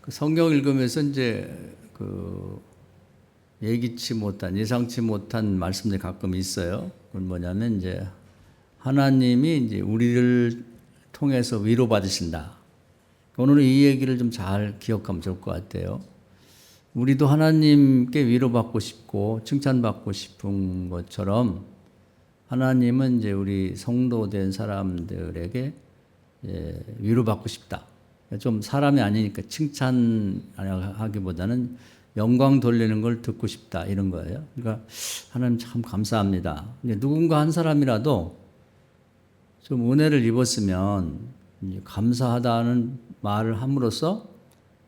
그 성경 읽으면서 이제 그 예기치 못한, 예상치 못한 말씀들이 가끔 있어요. 그건 뭐냐면 이제 하나님이 이제 우리를 통해서 위로받으신다. 오늘은 이 얘기를 좀 잘 기억하면 좋을 것 같아요. 우리도 하나님께 위로받고 싶고 칭찬받고 싶은 것처럼 하나님은 이제 우리 성도된 사람들에게 위로받고 싶다. 좀 사람이 아니니까 칭찬하기보다는 영광 돌리는 걸 듣고 싶다 이런 거예요. 그러니까 하나님 참 감사합니다. 누군가 한 사람이라도 좀 은혜를 입었으면 감사하다는 말을 함으로써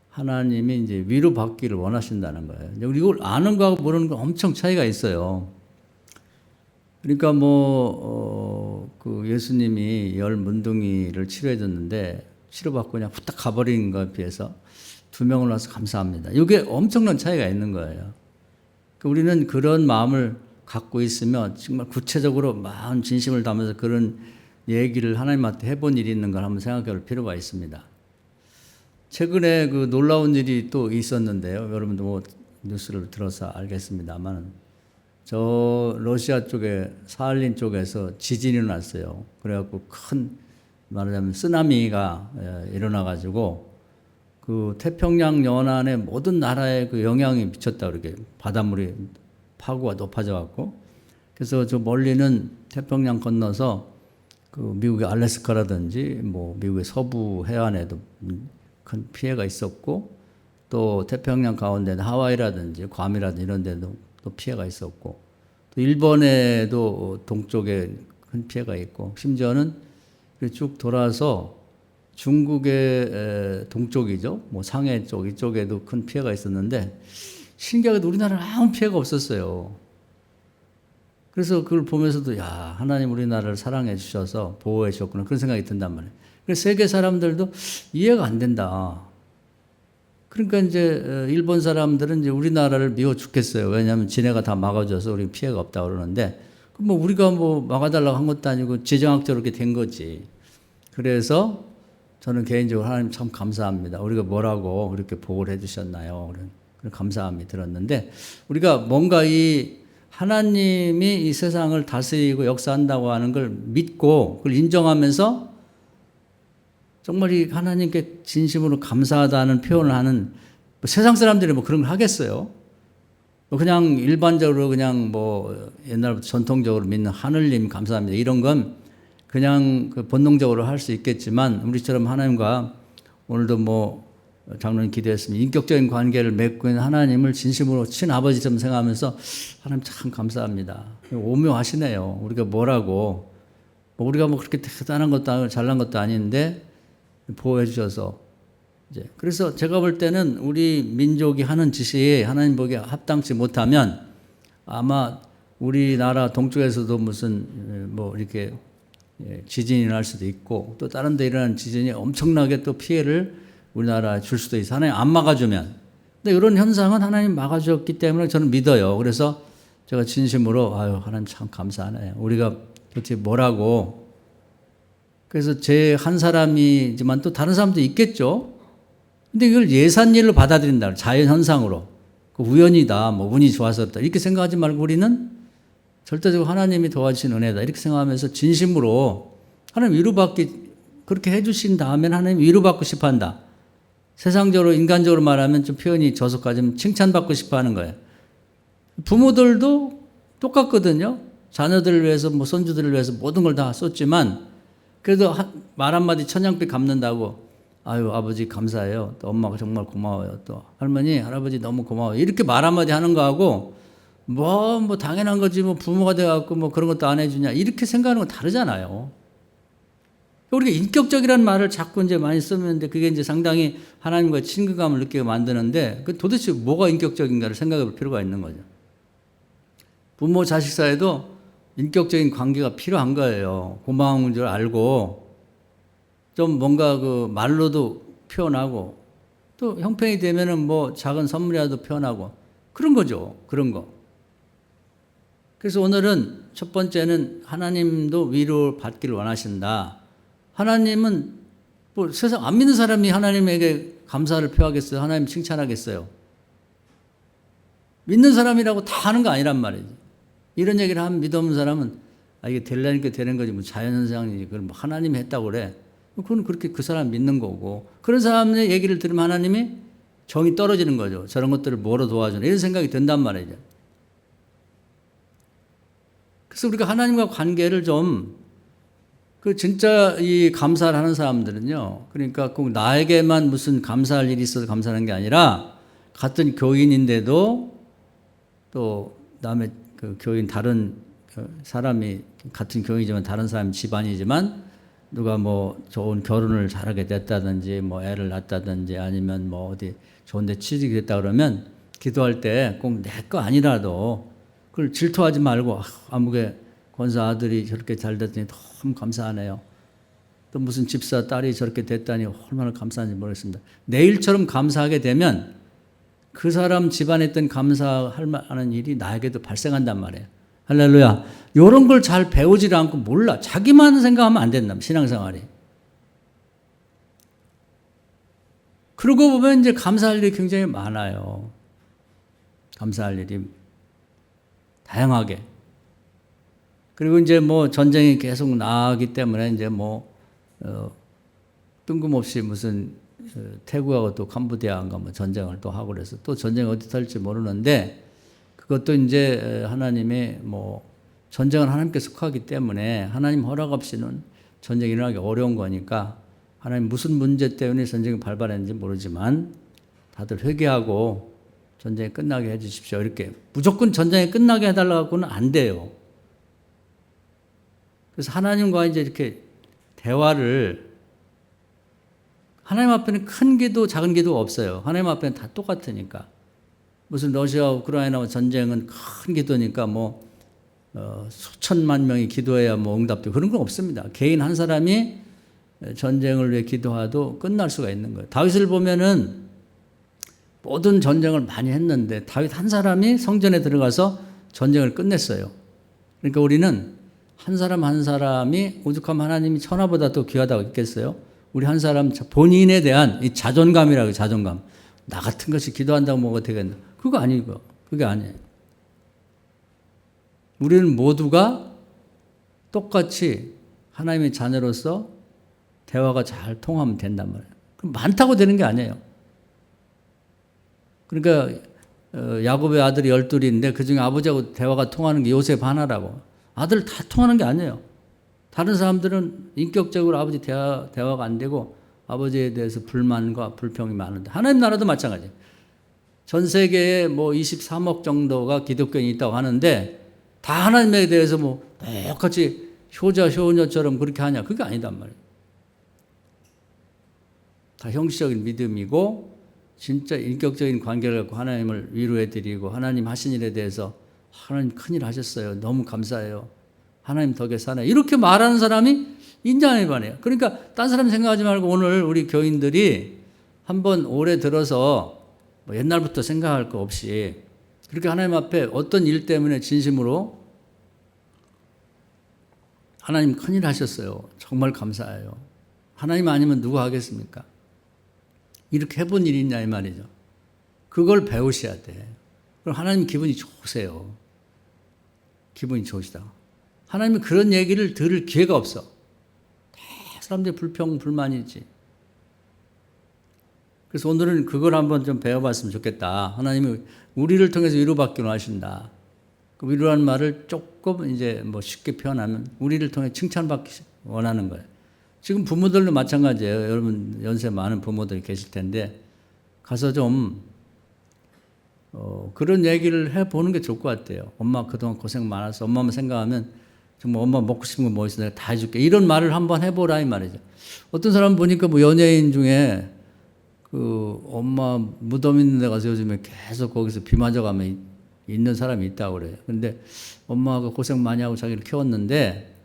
하나님이 이제 위로받기를 원하신다는 거예요. 우리 이걸 아는 거하고 모르는 거 엄청 차이가 있어요. 그러니까 그 예수님이 열 문둥이를 치료해 줬는데 치료받고 그냥 후딱 가버린 것에 비해서 2명을 와서 감사합니다. 이게 엄청난 차이가 있는 거예요. 그러니까 우리는 그런 마음을 갖고 있으면 정말 구체적으로 마음 진심을 담아서 그런 얘기를 하나님한테 해본 일이 있는 걸 한번 생각해 볼 필요가 있습니다. 최근에 그 놀라운 일이 또 있었는데요. 여러분도 뭐 뉴스를 들어서 알겠습니다만, 저 러시아 쪽에 사할린 쪽에서 지진이 났어요. 그래갖고 큰 말하자면 쓰나미가 일어나가지고 그 태평양 연안의 모든 나라에 그 영향이 미쳤다 그렇게 바닷물이 파고가 높아져갖고, 그래서 저 멀리는 태평양 건너서 그 미국의 알래스카라든지 뭐 미국의 서부 해안에도 큰 피해가 있었고, 또 태평양 가운데는 하와이라든지 괌이라든지 이런 데도 또 피해가 있었고, 또 일본에도 동쪽에 큰 피해가 있고, 심지어는 쭉 돌아서 중국의 동쪽이죠. 뭐 상해 쪽 이쪽에도 큰 피해가 있었는데 신기하게도 우리나라는 아무 피해가 없었어요. 그래서 그걸 보면서도 야, 하나님 우리나라를 사랑해 주셔서 보호해 주셨구나 그런 생각이 든단 말이에요. 그래서 세계 사람들도 이해가 안 된다. 그러니까 이제 일본 사람들은 이제 우리나라를 미워 죽겠어요. 왜냐하면 지네가 다 막아줘서 우리 피해가 없다 그러는데, 뭐 우리가 뭐 막아달라고 한 것도 아니고 지정학적으로 이렇게 된 거지. 그래서 저는 개인적으로 하나님 참 감사합니다. 우리가 뭐라고 그렇게 보호를 해주셨나요? 그런 감사함이 들었는데, 우리가 뭔가 이 하나님이 이 세상을 다스리고 역사한다고 하는 걸 믿고 그걸 인정하면서 정말 이 하나님께 진심으로 감사하다는 표현을 하는, 뭐 세상 사람들이 뭐 그런 걸 하겠어요? 그냥 일반적으로 그냥 뭐 옛날부터 전통적으로 믿는 하늘님 감사합니다 이런 건 그냥 그 본능적으로 할 수 있겠지만, 우리처럼 하나님과 오늘도 뭐 장로님 기도했으면 인격적인 관계를 맺고 있는 하나님을 진심으로 친아버지처럼 생각하면서 하나님 참 감사합니다. 오묘하시네요. 우리가 뭐라고, 우리가 뭐 그렇게 대단한 것도 잘난 것도 아닌데 보호해 주셔서 이제, 그래서 제가 볼 때는 우리 민족이 하는 짓이 하나님 보기에 합당치 못하면 아마 우리나라 동쪽에서도 무슨 뭐 이렇게 지진이 날 수도 있고, 또 다른 데 일어나는 지진이 엄청나게 또 피해를 우리나라에 줄 수도 있어. 하나님 안 막아주면. 근데 이런 현상은 하나님 막아주었기 때문에 저는 믿어요. 그래서 제가 진심으로 아유 하나님 참 감사하네요. 우리가 도대체 뭐라고. 그래서 제 한 사람이지만 또 다른 사람도 있겠죠. 근데 이걸 예산일로 받아들인다. 자연현상으로. 그 우연이다. 뭐 운이 좋아서 그렇다. 이렇게 생각하지 말고 우리는 절대적으로 하나님이 도와주신 은혜다. 이렇게 생각하면서 진심으로 하나님 위로받기 그렇게 해주신 다음에는 하나님 위로받고 싶어 한다. 세상적으로 인간적으로 말하면 좀 표현이 저속하지만 칭찬받고 싶어 하는 거예요. 부모들도 똑같거든요. 자녀들을 위해서 뭐 손주들을 위해서 모든 걸 다 쏟지만 그래도 말 한마디 천냥빚 갚는다고 아유 아버지 감사해요. 또 엄마가 정말 고마워요. 또 할머니 할아버지 너무 고마워요. 이렇게 말 한마디 하는 거하고 뭐 당연한 거지 뭐 부모가 돼갖고 뭐 그런 것도 안 해주냐 이렇게 생각하는 건 다르잖아요. 우리가 인격적이라는 말을 자꾸 이제 많이 쓰는데 그게 이제 상당히 하나님과의 친근감을 느끼게 만드는데 그 도대체 뭐가 인격적인가를 생각해 볼 필요가 있는 거죠. 부모 자식 사이도 인격적인 관계가 필요한 거예요. 고마운 줄 알고 좀 뭔가 그 말로도 표현하고 또 형편이 되면은 뭐 작은 선물이라도 표현하고 그런 거죠. 그런 거. 그래서 오늘은 첫 번째는 하나님도 위로 받기를 원하신다. 하나님은 뭐 세상 안 믿는 사람이 하나님에게 감사를 표하겠어요? 하나님 칭찬하겠어요? 믿는 사람이라고 다 하는 거 아니란 말이지. 이런 얘기를 하면 믿음 없는 사람은 이게 되려니까 되는 거지, 뭐 자연현상이지. 그걸 뭐 하나님이 했다고 그래. 그건 그렇게 그 사람 믿는 거고. 그런 사람의 얘기를 들으면 하나님이 정이 떨어지는 거죠. 저런 것들을 뭐로 도와주나 이런 생각이 든단 말이죠. 그래서 우리가 하나님과 관계를 좀 진짜 이 감사를 하는 사람들은요. 그러니까 꼭 나에게만 무슨 감사할 일이 있어서 감사하는 게 아니라 같은 교인인데도 또 남의 그 교인 다른 사람이 같은 교인이지만 다른 사람 집안이지만 누가 뭐 좋은 결혼을 잘하게 됐다든지 뭐 애를 낳았다든지 아니면 뭐 어디 좋은 데 취직이 됐다 그러면 기도할 때 꼭 내 거 아니라도 그걸 질투하지 말고 아무개 권사 아들이 저렇게 잘 됐더니 너무 감사하네요. 또 무슨 집사 딸이 저렇게 됐다니 얼마나 감사한지 모르겠습니다. 내 일처럼 감사하게 되면 그 사람 집안에 있던 감사할 만한 일이 나에게도 발생한단 말이에요. 할렐루야. 이런 걸 잘 배우질 않고 몰라. 자기만 생각하면 안 된다. 신앙생활이. 그러고 보면 이제 감사할 일이 굉장히 많아요. 감사할 일이 다양하게. 그리고 이제 뭐 전쟁이 계속 나기 때문에 이제 뭐 뜬금없이 무슨 태국하고 또 캄보디아인가 뭐 전쟁을 또 하고 그래서 또 전쟁이 어디 탈지 모르는데 그것도 이제 하나님의 뭐 전쟁은 하나님께 속하기 때문에 하나님 허락 없이는 전쟁이 일어나기 어려운 거니까 하나님 무슨 문제 때문에 전쟁이 발발했는지 모르지만 다들 회개하고 전쟁이 끝나게 해 주십시오. 이렇게 무조건 전쟁이 끝나게 해달라고는 안 돼요. 그래서 하나님과 이제 이렇게 대화를 하나님 앞에는 큰 기도 작은 기도가 없어요. 하나님 앞에는 다 똑같으니까. 무슨 러시아 우크라이나 전쟁은 큰 기도니까 뭐 수천만 명이 기도해야 뭐 응답되고 그런 건 없습니다. 개인 한 사람이 전쟁을 위해 기도해도 끝날 수가 있는 거예요. 다윗을 보면은 모든 전쟁을 많이 했는데 다윗 한 사람이 성전에 들어가서 전쟁을 끝냈어요. 그러니까 우리는 한 사람 한 사람이 오죽하면 하나님이 천하보다 더 귀하다고 했겠어요? 우리 한 사람 본인에 대한 이 자존감이라고 해요. 자존감. 나 같은 것이 기도한다고 뭐가 되겠나? 그거 아니고 그게 아니에요. 우리는 모두가 똑같이 하나님의 자녀로서 대화가 잘 통하면 된단 말이에요. 그럼 많다고 되는 게 아니에요. 그러니까 야곱의 아들이 12인데 그중에 아버지하고 대화가 통하는 게 요셉 하나라고. 아들 다 통하는 게 아니에요. 다른 사람들은 인격적으로 아버지 대화가 안 되고 아버지에 대해서 불만과 불평이 많은데 하나님 나라도 마찬가지예요. 전 세계에 뭐 23억 정도가 기독교인이 있다고 하는데 다 하나님에 대해서 뭐 똑같이 효자 효녀처럼 그렇게 하냐? 그게 아니단 말이에요. 다 형식적인 믿음이고 진짜 인격적인 관계를 갖고 하나님을 위로해드리고 하나님 하신 일에 대해서 하나님 큰일 하셨어요. 너무 감사해요. 하나님 덕에 사나요. 이렇게 말하는 사람이 인자하는 반이에요. 그러니까 딴 사람 생각하지 말고 오늘 우리 교인들이 한번 올해 들어서 뭐 옛날부터 생각할 거 없이 그렇게 하나님 앞에 어떤 일 때문에 진심으로 하나님 큰일 하셨어요. 정말 감사해요. 하나님 아니면 누가 하겠습니까? 이렇게 해본 일이 있냐 이 말이죠. 그걸 배우셔야 돼. 그럼 하나님 기분이 좋으세요. 기분이 좋으시다. 하나님은 그런 얘기를 들을 기회가 없어. 다 사람들이 불평, 불만이지. 그래서 오늘은 그걸 한번 좀 배워봤으면 좋겠다. 하나님이 우리를 통해서 위로받기로 하신다. 그 위로라는 말을 조금 이제 뭐 쉽게 표현하면 우리를 통해 칭찬받기 원하는 거예요. 지금 부모들도 마찬가지예요. 여러분 연세 많은 부모들이 계실 텐데 가서 좀 그런 얘기를 해보는 게 좋을 것 같아요. 엄마 그동안 고생 많았어. 엄마만 생각하면 정말 엄마 먹고 싶은 거 뭐 있어 내가 다 해줄게. 이런 말을 한번 해보라 이 말이죠. 어떤 사람 보니까 뭐 연예인 중에 그 엄마 무덤 있는 데 가서 요즘에 계속 거기서 비 맞아가면 있는 사람이 있다고 그래요. 근데 엄마가 고생 많이 하고 자기를 키웠는데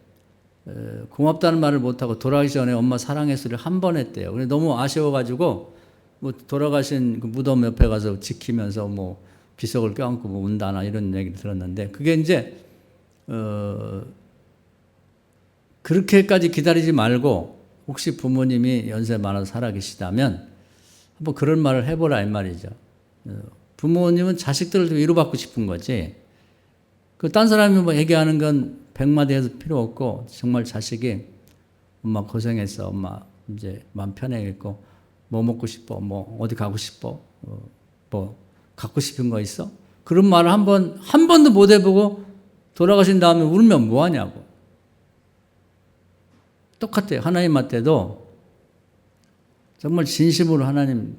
고맙다는 말을 못하고 돌아가기 전에 엄마 사랑했어를 한 번 했대요. 근데 너무 아쉬워가지고 뭐 돌아가신 그 무덤 옆에 가서 지키면서 뭐 비석을 껴안고 뭐 운다나 이런 얘기를 들었는데 그게 이제 그렇게까지 기다리지 말고 혹시 부모님이 연세 많아서 살아계시다면 한번 그런 말을 해보라 이 말이죠. 부모님은 자식들을 위로받고 싶은 거지. 그 딴 사람이 뭐 얘기하는 건 100마디 해도 필요 없고 정말 자식이 엄마 고생했어. 엄마 이제 마음 편해겠고 뭐 먹고 싶어? 뭐 어디 가고 싶어? 뭐 갖고 싶은 거 있어? 그런 말을 한 번도 못 해보고 돌아가신 다음에 울면 뭐 하냐고. 똑같아요. 하나님한테도 정말 진심으로 하나님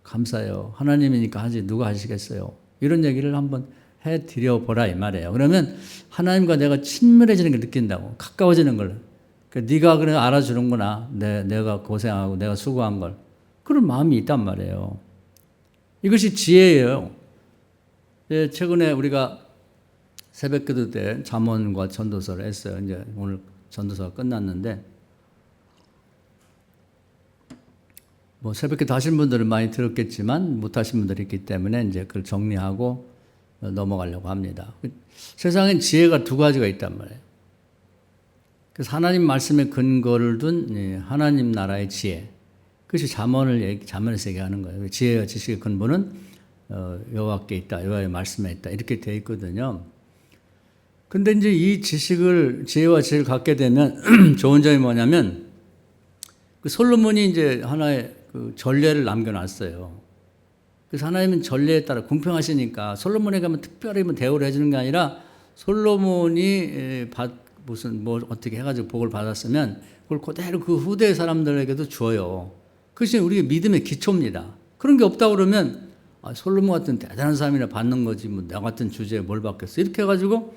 감사해요. 하나님이니까 하지 누가 하시겠어요. 이런 얘기를 한번 해드려 보라 이 말이에요. 그러면 하나님과 내가 친밀해지는 걸 느낀다고. 가까워지는 걸. 그러니까 네가 그래 알아주는구나. 내가 고생하고 내가 수고한 걸. 그런 마음이 있단 말이에요. 이것이 지혜예요. 최근에 우리가 새벽기도 때 잠언과 전도서를 했어요. 이제 오늘 전도서가 끝났는데 뭐 새벽기도 하신 분들은 많이 들었겠지만 못 하신 분들이 있기 때문에 이제 그걸 정리하고 넘어가려고 합니다. 세상엔 지혜가 두 가지가 있단 말이에요. 그래서 하나님 말씀에 근거를 둔 하나님 나라의 지혜. 그것이 잠언에서 얘기하는 거예요. 지혜와 지식의 근본은 여호와께 있다. 여호와의 말씀에 있다. 이렇게 되어 있거든요. 근데 이제 이 지혜와 지혜를 갖게 되면 좋은 점이 뭐냐면 그 솔로몬이 이제 하나의 그 전례를 남겨놨어요. 그래서 하나님은 전례에 따라 공평하시니까 솔로몬에게 가면 특별히 뭐 대우를 해주는 게 아니라 솔로몬이 무슨 뭐 어떻게 해가지고 복을 받았으면 그걸 그대로 그 후대 사람들에게도 줘요. 그것이 우리의 믿음의 기초입니다. 그런 게 없다 그러면 솔로몬 같은 대단한 사람이나 받는 거지 뭐 나 같은 주제에 뭘 받겠어. 이렇게 해가지고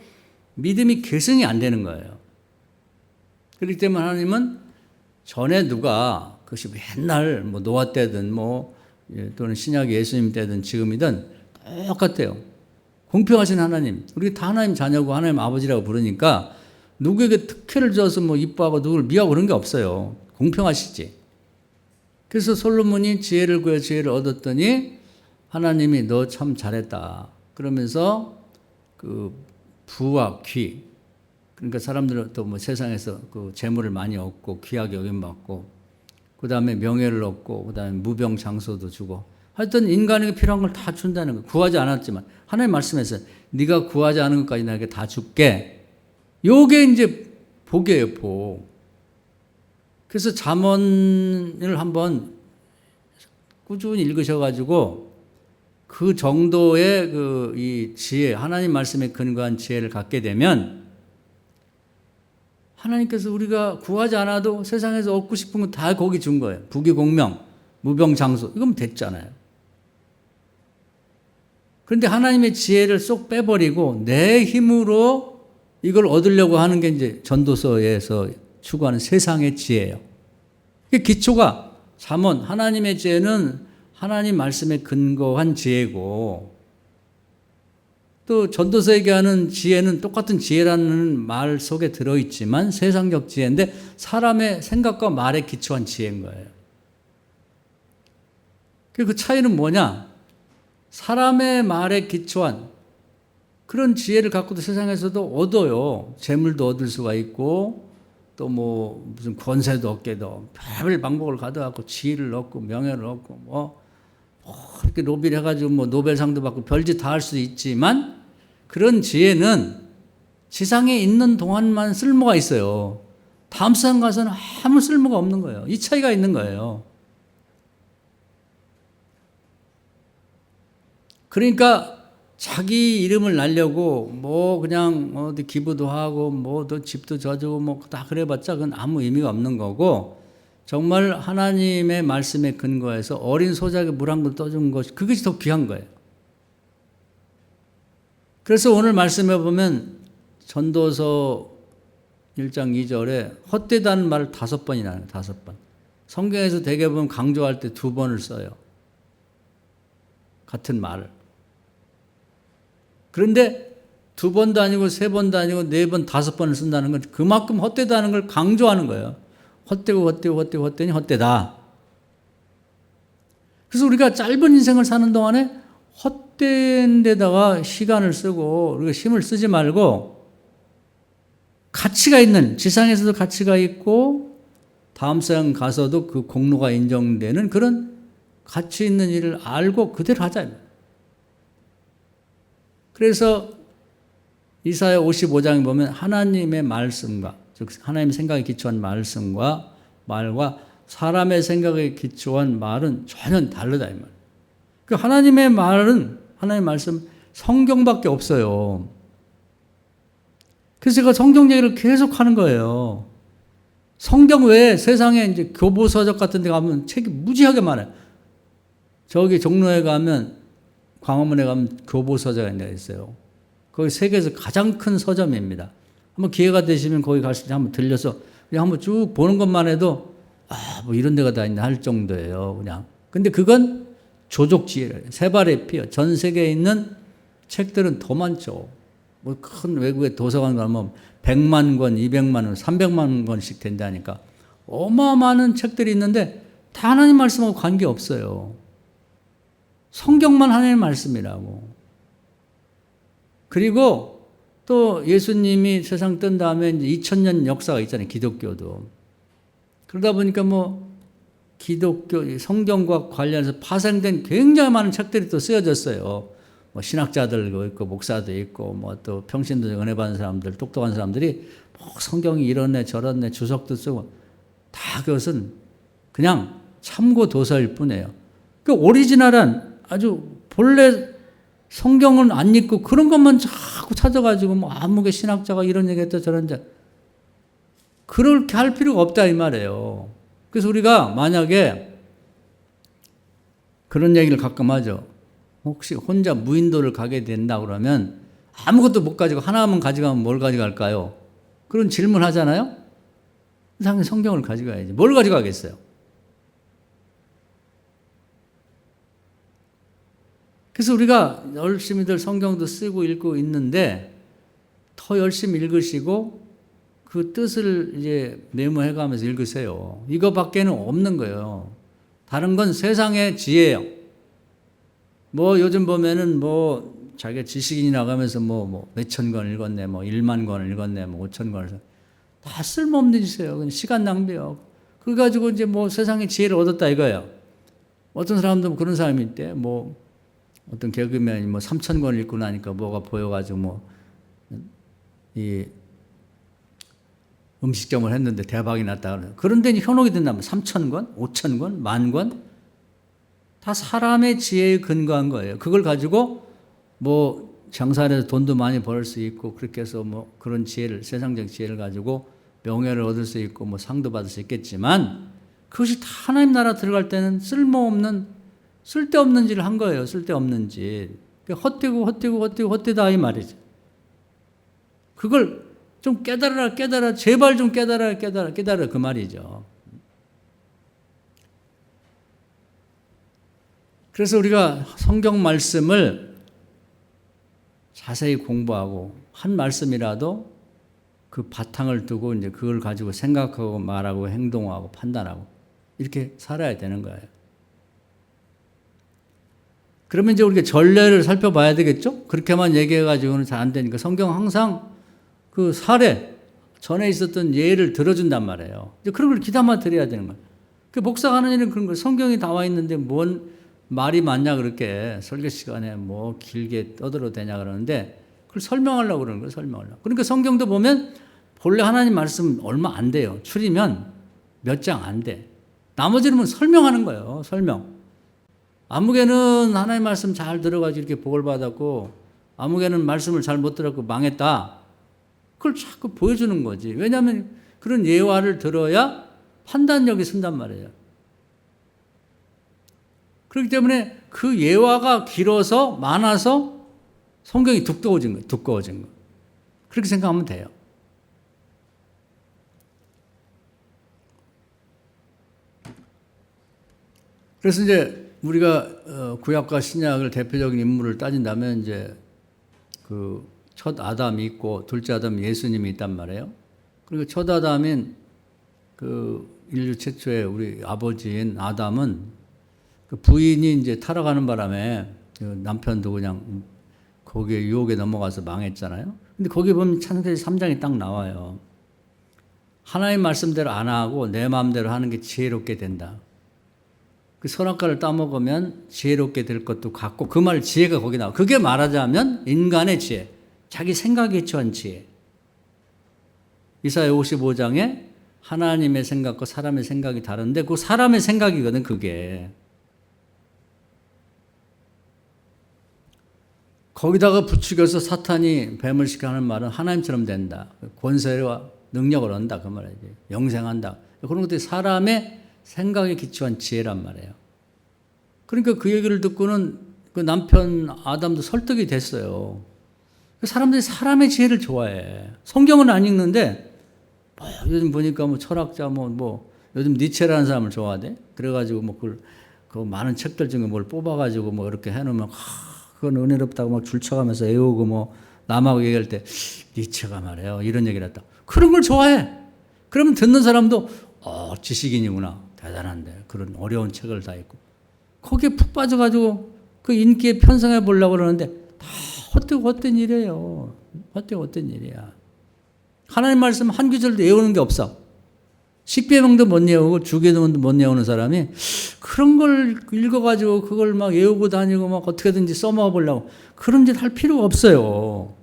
믿음이 계승이 안 되는 거예요. 그렇기 때문에 하나님은 전에 누가 그것이 맨날 뭐 노아 때든 뭐 또는 신약 예수님 때든 지금이든 똑같아요. 공평하신 하나님. 우리 다 하나님 자녀고 하나님 아버지라고 부르니까 누구에게 특혜를 줘서 뭐 이뻐하고 누구를 미워하고 그런 게 없어요. 공평하시지. 그래서 솔로몬이 지혜를 구해 지혜를 얻었더니 하나님이 너 참 잘했다. 그러면서 그 부와 귀. 그러니까 사람들은 또 뭐 세상에서 그 재물을 많이 얻고 귀하게 여김받고 그 다음에 명예를 얻고 그 다음에 무병장수도 주고 하여튼 인간에게 필요한 걸 다 준다는 거예요. 구하지 않았지만 하나님 말씀에서 네가 구하지 않은 것까지 나에게 다 줄게. 요게 이제 복이에요. 복. 그래서 잠언을 한번 꾸준히 읽으셔가지고 그 정도의 이 지혜, 하나님 말씀에 근거한 지혜를 갖게 되면 하나님께서 우리가 구하지 않아도 세상에서 얻고 싶은 거 다 거기 준 거예요. 부귀공명, 무병장수. 이건 됐잖아요. 그런데 하나님의 지혜를 쏙 빼버리고 내 힘으로 이걸 얻으려고 하는 게 이제 전도서에서 추구하는 세상의 지혜예요. 기초가 잠언, 하나님의 지혜는 하나님 말씀에 근거한 지혜고 또 전도서 얘기하는 지혜는 똑같은 지혜라는 말 속에 들어있지만 세상적 지혜인데 사람의 생각과 말에 기초한 지혜인 거예요. 그 차이는 뭐냐? 사람의 말에 기초한 그런 지혜를 갖고도 세상에서도 얻어요. 재물도 얻을 수가 있고 또 뭐 무슨 권세도 얻게도 별별 방법을 가져갖고 지혜를 얻고 명예를 얻고 뭐 이렇게 로비를 해가지고 뭐 노벨상도 받고 별짓 다 할 수 있지만 그런 지혜는 지상에 있는 동안만 쓸모가 있어요. 다음 세상 가서는 아무 쓸모가 없는 거예요. 이 차이가 있는 거예요. 그러니까 자기 이름을 날려고 뭐 그냥 어디 기부도 하고 뭐 또 집도 져주고 뭐 다 그래봤자 그건 아무 의미가 없는 거고 정말 하나님의 말씀에 근거해서 어린 소작에 물 한 그릇 떠준 것 그것이 더 귀한 거예요. 그래서 오늘 말씀해 보면 전도서 1장 2절에 헛되다는 말을 5번이나 나와요. 5번. 성경에서 대개 보면 강조할 때 2번을 써요. 같은 말을. 그런데 2번도 아니고 3번도 아니고 4번, 5번을 쓴다는 건 그만큼 헛되다는 걸 강조하는 거예요. 헛되니 헛되다. 그래서 우리가 짧은 인생을 사는 동안에 헛된 데다가 시간을 쓰고 우리가 힘을 쓰지 말고 가치가 있는 지상에서도 가치가 있고 다음 세상 가서도 그 공로가 인정되는 그런 가치 있는 일을 알고 그대로 하자. 그래서 이사야 55장에 보면 하나님의 말씀과, 즉 하나님의 생각에 기초한 말씀과 말과 사람의 생각에 기초한 말은 전혀 다르다 이 말. 그 하나님의 말은, 하나님의 말씀 성경밖에 없어요. 그래서 제가 성경 얘기를 계속 하는 거예요. 성경 외에 세상에 이제 교보서적 같은 데 가면 책이 무지하게 많아요. 저기 종로에 가면, 광화문에 가면 교보서적이 있어요. 거기 세계에서 가장 큰 서점입니다. 한번 기회가 되시면 거기 가실 때 한번 들려서 그냥 한번 쭉 보는 것만 해도 뭐 이런 데가 다 있나 할 정도예요. 그냥. 근데 그건 조족지혜예요. 세 발의 피요. 전 세계에 있는 책들은 더 많죠. 뭐 큰 외국의 도서관 가면 100만 권, 200만 원, 300만 권씩 된다니까. 어마어마한 책들이 있는데 다 하나님 말씀하고 관계없어요. 성경만 하나님 말씀이라고. 그리고 또 예수님이 세상 뜬 다음에 이제 2000년 역사가 있잖아요. 기독교도. 그러다 보니까 뭐 기독교 성경과 관련해서 파생된 굉장히 많은 책들이 또 쓰여졌어요. 뭐 신학자들도 있고 목사도 있고 뭐 또 평신도 은혜 받은 사람들, 똑똑한 사람들이 뭐 성경이 이렇네 저렇네 주석도 쓰고 다 그것은 그냥 참고 도서일 뿐이에요. 그 오리지널한 아주 본래 성경은 안 읽고 그런 것만 자꾸 찾아가지고 뭐 아무개 신학자가 이런 얘기했다 저런 얘기 그렇게 할 필요가 없다 이 말이에요. 그래서 우리가 만약에 그런 얘기를 가끔 하죠. 혹시 혼자 무인도를 가게 된다 그러면 아무것도 못 가지고 하나만 가져가면 뭘 가져갈까요? 그런 질문 하잖아요. 당연히 성경을 가져가야지. 뭘 가져가겠어요? 그래서 우리가 열심히들 성경도 쓰고 읽고 있는데 더 열심히 읽으시고 그 뜻을 이제 메모해 가면서 읽으세요. 이거밖에는 없는 거예요. 다른 건 세상의 지혜예요. 뭐 요즘 보면은 뭐 자기가 지식인이라고 하면서 뭐 몇천 권 읽었네, 뭐 1만 권을 읽었네, 뭐 5천 권을 다 쓸모없는 짓이에요. 그냥 시간 낭비요. 그래 가지고 이제 뭐 세상의 지혜를 얻었다 이거예요. 어떤 사람도 그런 사람이 있대. 뭐 어떤 개그맨이 뭐 3천 권을 읽고 나니까 뭐가 보여가지고 뭐 이 음식점을 했는데 대박이 났다 그래요. 그런데 현혹이 된다면 3천 권, 5천 권, 만 권, 다 사람의 지혜에 근거한 거예요. 그걸 가지고 뭐 장사해서 돈도 많이 벌 수 있고 그렇게 해서 뭐 그런 지혜를 세상적 지혜를 가지고 명예를 얻을 수 있고 뭐 상도 받을 수 있겠지만 그것이 다 하나님 나라 들어갈 때는 쓸데없는 짓을 한 거예요. 쓸데없는 짓. 헛되다 이 말이죠. 그걸 좀 깨달아라. 제발 좀 깨달아라 그 말이죠. 그래서 우리가 성경 말씀을 자세히 공부하고 한 말씀이라도 그 바탕을 두고 이제 그걸 가지고 생각하고 말하고 행동하고 판단하고 이렇게 살아야 되는 거예요. 그러면 이제 우리가 전례를 살펴봐야 되겠죠? 그렇게만 얘기해가지고는 잘 안 되니까 성경 항상 그 사례, 전에 있었던 예를 들어준단 말이에요. 이제 그런 걸 귀담아 드려야 되는 거예요. 그 목사가 하는 일은 그런 거예요. 성경이 나와 있는데 뭔 말이 많냐 그렇게 설교 시간에 뭐 길게 떠들어대냐 그러는데 그걸 설명하려고 그러는 거예요. 설명하려고. 그러니까 성경도 보면 본래 하나님 말씀 얼마 안 돼요. 추리면 몇 장 안 돼. 나머지는 설명하는 거예요. 설명. 아무개는 하나님 말씀 잘 들어가지고 이렇게 복을 받았고 아무개는 말씀을 잘 못 들었고 망했다. 그걸 자꾸 보여주는 거지. 왜냐하면 그런 예화를 들어야 판단력이 쓴단 말이에요. 그렇기 때문에 그 예화가 길어서 많아서 성경이 두꺼워진 거예요. 두꺼워진 거. 그렇게 생각하면 돼요. 그래서 이제 우리가 구약과 신약을 대표적인 인물을 따진다면 이제 그 첫 아담이 있고 둘째 아담 예수님이 있단 말이에요. 그리고 첫 아담인 그 인류 최초의 우리 아버지인 아담은 그 부인이 이제 타락하는 바람에 그 남편도 그냥 거기에 유혹에 넘어가서 망했잖아요. 근데 거기 보면 창세기 3장이 딱 나와요. 하나님 말씀대로 안 하고 내 마음대로 하는 게 지혜롭게 된다. 그 선악과를 따먹으면 지혜롭게 될 것도 같고, 그 말 지혜가 거기 나와. 그게 말하자면 인간의 지혜, 자기 생각에 처한 지혜. 이사야 55장에 하나님의 생각과 사람의 생각이 다른데 그 사람의 생각이거든, 그게. 거기다가 부추겨서 사탄이 뱀을 시켜 하는 말은 하나님처럼 된다. 권세와 능력을 얻는다. 그 말이지. 영생한다. 그런 것들이 사람의 생각에 기초한 지혜란 말이에요. 그러니까 그 얘기를 듣고는 그 남편 아담도 설득이 됐어요. 사람들이 사람의 지혜를 좋아해. 성경은 안 읽는데, 요즘 보니까 뭐 철학자, 요즘 니체라는 사람을 좋아하대. 그래가지고 그 많은 책들 중에 뭘 뽑아가지고 뭐 이렇게 해놓으면, 그건 은혜롭다고 막 줄쳐가면서 애우고 남하고 얘기할 때, 니체가 말해요. 이런 얘기를 했다. 그런 걸 좋아해. 그러면 듣는 사람도, 지식인이구나. 대단한데. 그런 어려운 책을 다 읽고. 거기에 푹 빠져가지고 그 인기에 편성해 보려고 그러는데, 다 헛된 일이에요. 헛된 일이야. 하나님 말씀 한 구절도 외우는 게 없어. 십계명도 못 외우고 주계명도 못 외우는 사람이 그런 걸 읽어가지고 그걸 막 외우고 다니고 막 어떻게든지 써먹어 보려고 그런 짓 할 필요가 없어요.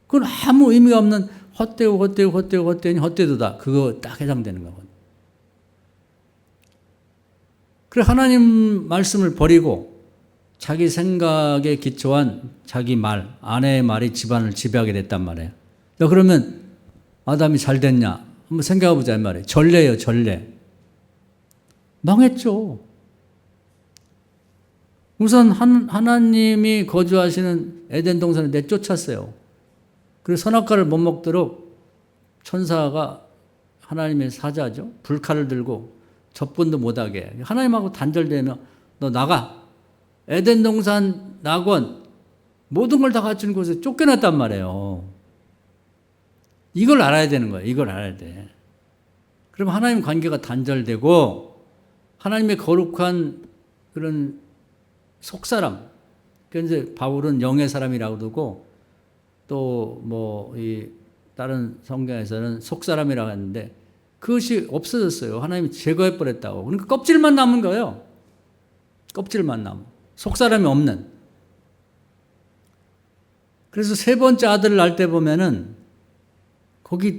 그건 아무 의미가 없는 헛되도다. 그거 딱 해당되는 거거든요. 그래 하나님 말씀을 버리고 자기 생각에 기초한 자기 말, 아내의 말이 집안을 지배하게 됐단 말이에요. 그러면 아담이 잘 됐냐? 한번 생각해 보자 이 말이에요. 전례예요, 전례. 망했죠. 우선 하나님이 거주하시는 에덴 동산에 내쫓았어요. 그래서 선악과를 못 먹도록 천사가 하나님의 사자죠. 불칼을 들고 접근도 못하게 하나님하고 단절되면 너 나가. 에덴 동산 낙원 모든 걸 다 갖춘 곳에 쫓겨났단 말이에요. 이걸 알아야 되는 거예요. 이걸 알아야 돼. 그럼 하나님 관계가 단절되고 하나님의 거룩한 그런 속사람. 그래서 바울은 영의 사람이라고 그러고 또 이 다른 성경에서는 속사람이라고 하는데 그것이 없어졌어요. 하나님이 제거해 버렸다고. 그러니까 껍질만 남은 거예요. 껍질만 남은. 속사람이 없는. 그래서 세 번째 아들을 낳을 때 보면은 거기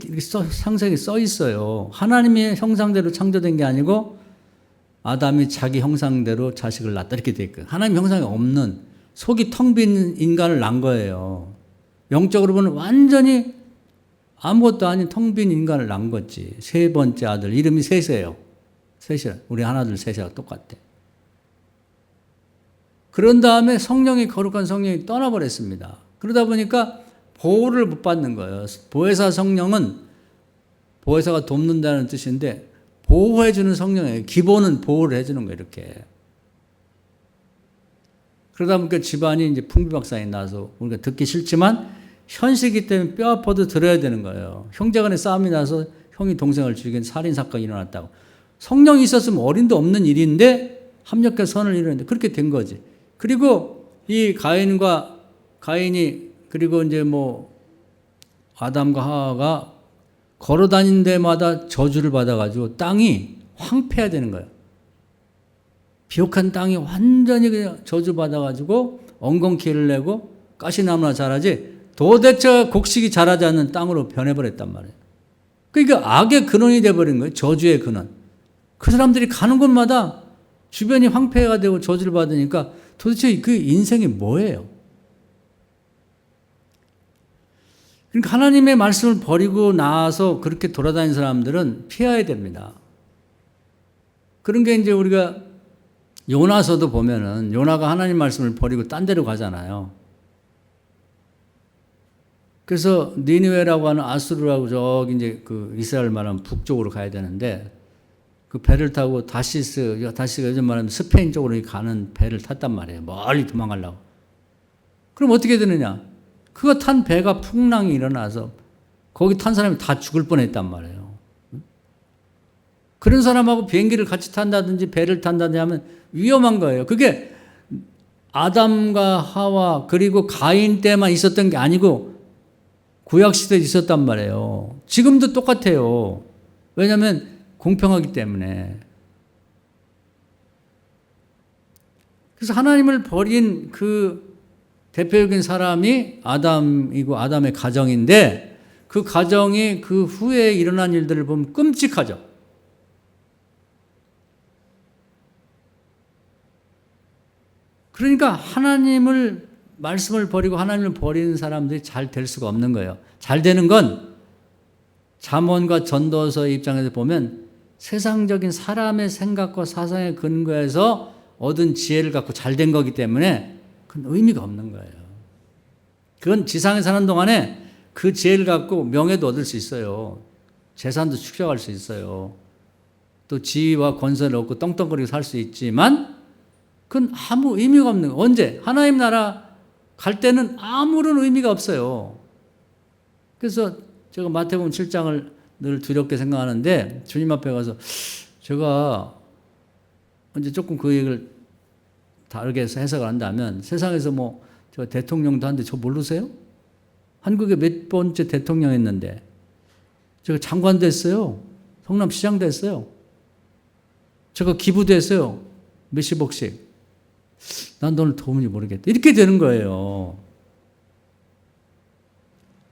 상세히 써 있어요. 하나님의 형상대로 창조된 게 아니고 아담이 자기 형상대로 자식을 낳다 이렇게 돼 있거든요. 하나님 형상이 없는 속이 텅 빈 인간을 낳은 거예요. 영적으로 보면 완전히 아무것도 아닌 텅 빈 인간을 낳은 거지. 세 번째 아들 이름이 셋이에요. 셋이야. 우리 하나둘 셋이랑 똑같아. 그런 다음에 성령이 거룩한 성령이 떠나버렸습니다. 그러다 보니까 보호를 못 받는 거예요. 보혜사 성령은 보혜사가 돕는다는 뜻인데 보호해주는 성령이에요. 기본은 보호를 해주는 거예요. 이렇게. 그러다 보니까 집안이 이제 풍비박산이 나서 우리가 듣기 싫지만 현실이기 때문에 뼈 아파도 들어야 되는 거예요. 형제간에 싸움이 나서 형이 동생을 죽인 살인사건이 일어났다고. 성령이 있었으면 어림도 없는 일인데 합력해서 선을 이루는데 그렇게 된 거지. 그리고 이 가인이 그리고 이제 아담과 하와가 걸어 다닌 데마다 저주를 받아가지고 땅이 황폐화되는 거예요. 비옥한 땅이 완전히 그냥 저주받아가지고 엉겅퀴를 내고 가시나무나 자라지 도대체 곡식이 자라지 않는 땅으로 변해버렸단 말이에요. 그러니까 악의 근원이 돼버린 거예요. 저주의 근원. 그 사람들이 가는 곳마다 주변이 황폐가 되고 저주를 받으니까 도대체 그 인생이 뭐예요? 그러니까 하나님의 말씀을 버리고 나와서 그렇게 돌아다니는 사람들은 피해야 됩니다. 그런 게 이제 우리가 요나서도 보면은 요나가 하나님 말씀을 버리고 딴 데로 가잖아요. 그래서 니느웨라고 하는 아수르라고 저기 이제 그 이스라엘 말하면 북쪽으로 가야 되는데 그 배를 타고 다시스가 요즘 말하면 스페인 쪽으로 가는 배를 탔단 말이에요. 멀리 도망가려고. 그럼 어떻게 되느냐? 그거 탄 배가 풍랑이 일어나서 거기 탄 사람이 다 죽을 뻔했단 말이에요. 그런 사람하고 비행기를 같이 탄다든지 배를 탄다든지 하면 위험한 거예요. 그게 아담과 하와 그리고 가인 때만 있었던 게 아니고 구약시대에 있었단 말이에요. 지금도 똑같아요. 왜냐하면 공평하기 때문에. 그래서 하나님을 버린 그 대표적인 사람이 아담이고 아담의 가정인데 그 가정이 그 후에 일어난 일들을 보면 끔찍하죠. 그러니까 하나님을 말씀을 버리고 하나님을 버리는 사람들이 잘 될 수가 없는 거예요. 잘 되는 건 잠언과 전도서의 입장에서 보면 세상적인 사람의 생각과 사상의 근거에서 얻은 지혜를 갖고 잘 된 거기 때문에 그건 의미가 없는 거예요. 그건 지상에 사는 동안에 그 지혜를 갖고 명예도 얻을 수 있어요. 재산도 축적할 수 있어요. 또 지위와 권세를 얻고 떵떵거리고 살 수 있지만 그건 아무 의미가 없는 거예요. 언제? 하나님 나라 갈 때는 아무런 의미가 없어요. 그래서 제가 마태복음 7장을 늘 두렵게 생각하는데 주님 앞에 가서 제가 이제 조금 그 얘기를 다르게 해석을 한다면 세상에서 뭐 제가 대통령도 한데 저 모르세요? 한국의 몇 번째 대통령 했는데 제가 장관도 했어요. 성남시장도 했어요. 제가 기부도 했어요. 몇십억씩. 난 너를 도움이 모르겠다. 이렇게 되는 거예요.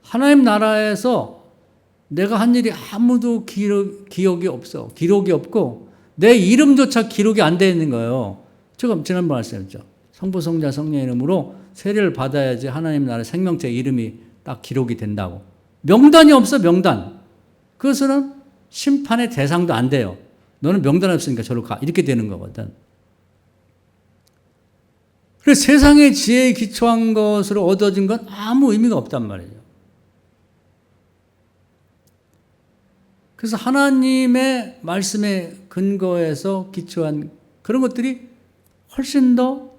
하나님 나라에서 내가 한 일이 아무도 기억이 없어. 기록이 없고 내 이름조차 기록이 안 되어 있는 거예요. 제가 지난번 말씀했죠. 성부, 성자, 성령 이름으로 세례를 받아야지 하나님 나라 생명체 이름이 딱 기록이 된다고. 명단이 없어, 명단. 그것은 심판의 대상도 안 돼요. 너는 명단 없으니까 저로 가. 이렇게 되는 거거든. 그래서 세상의 지혜에 기초한 것으로 얻어진 건 아무 의미가 없단 말이에요. 그래서 하나님의 말씀에 근거해서 기초한 그런 것들이 훨씬 더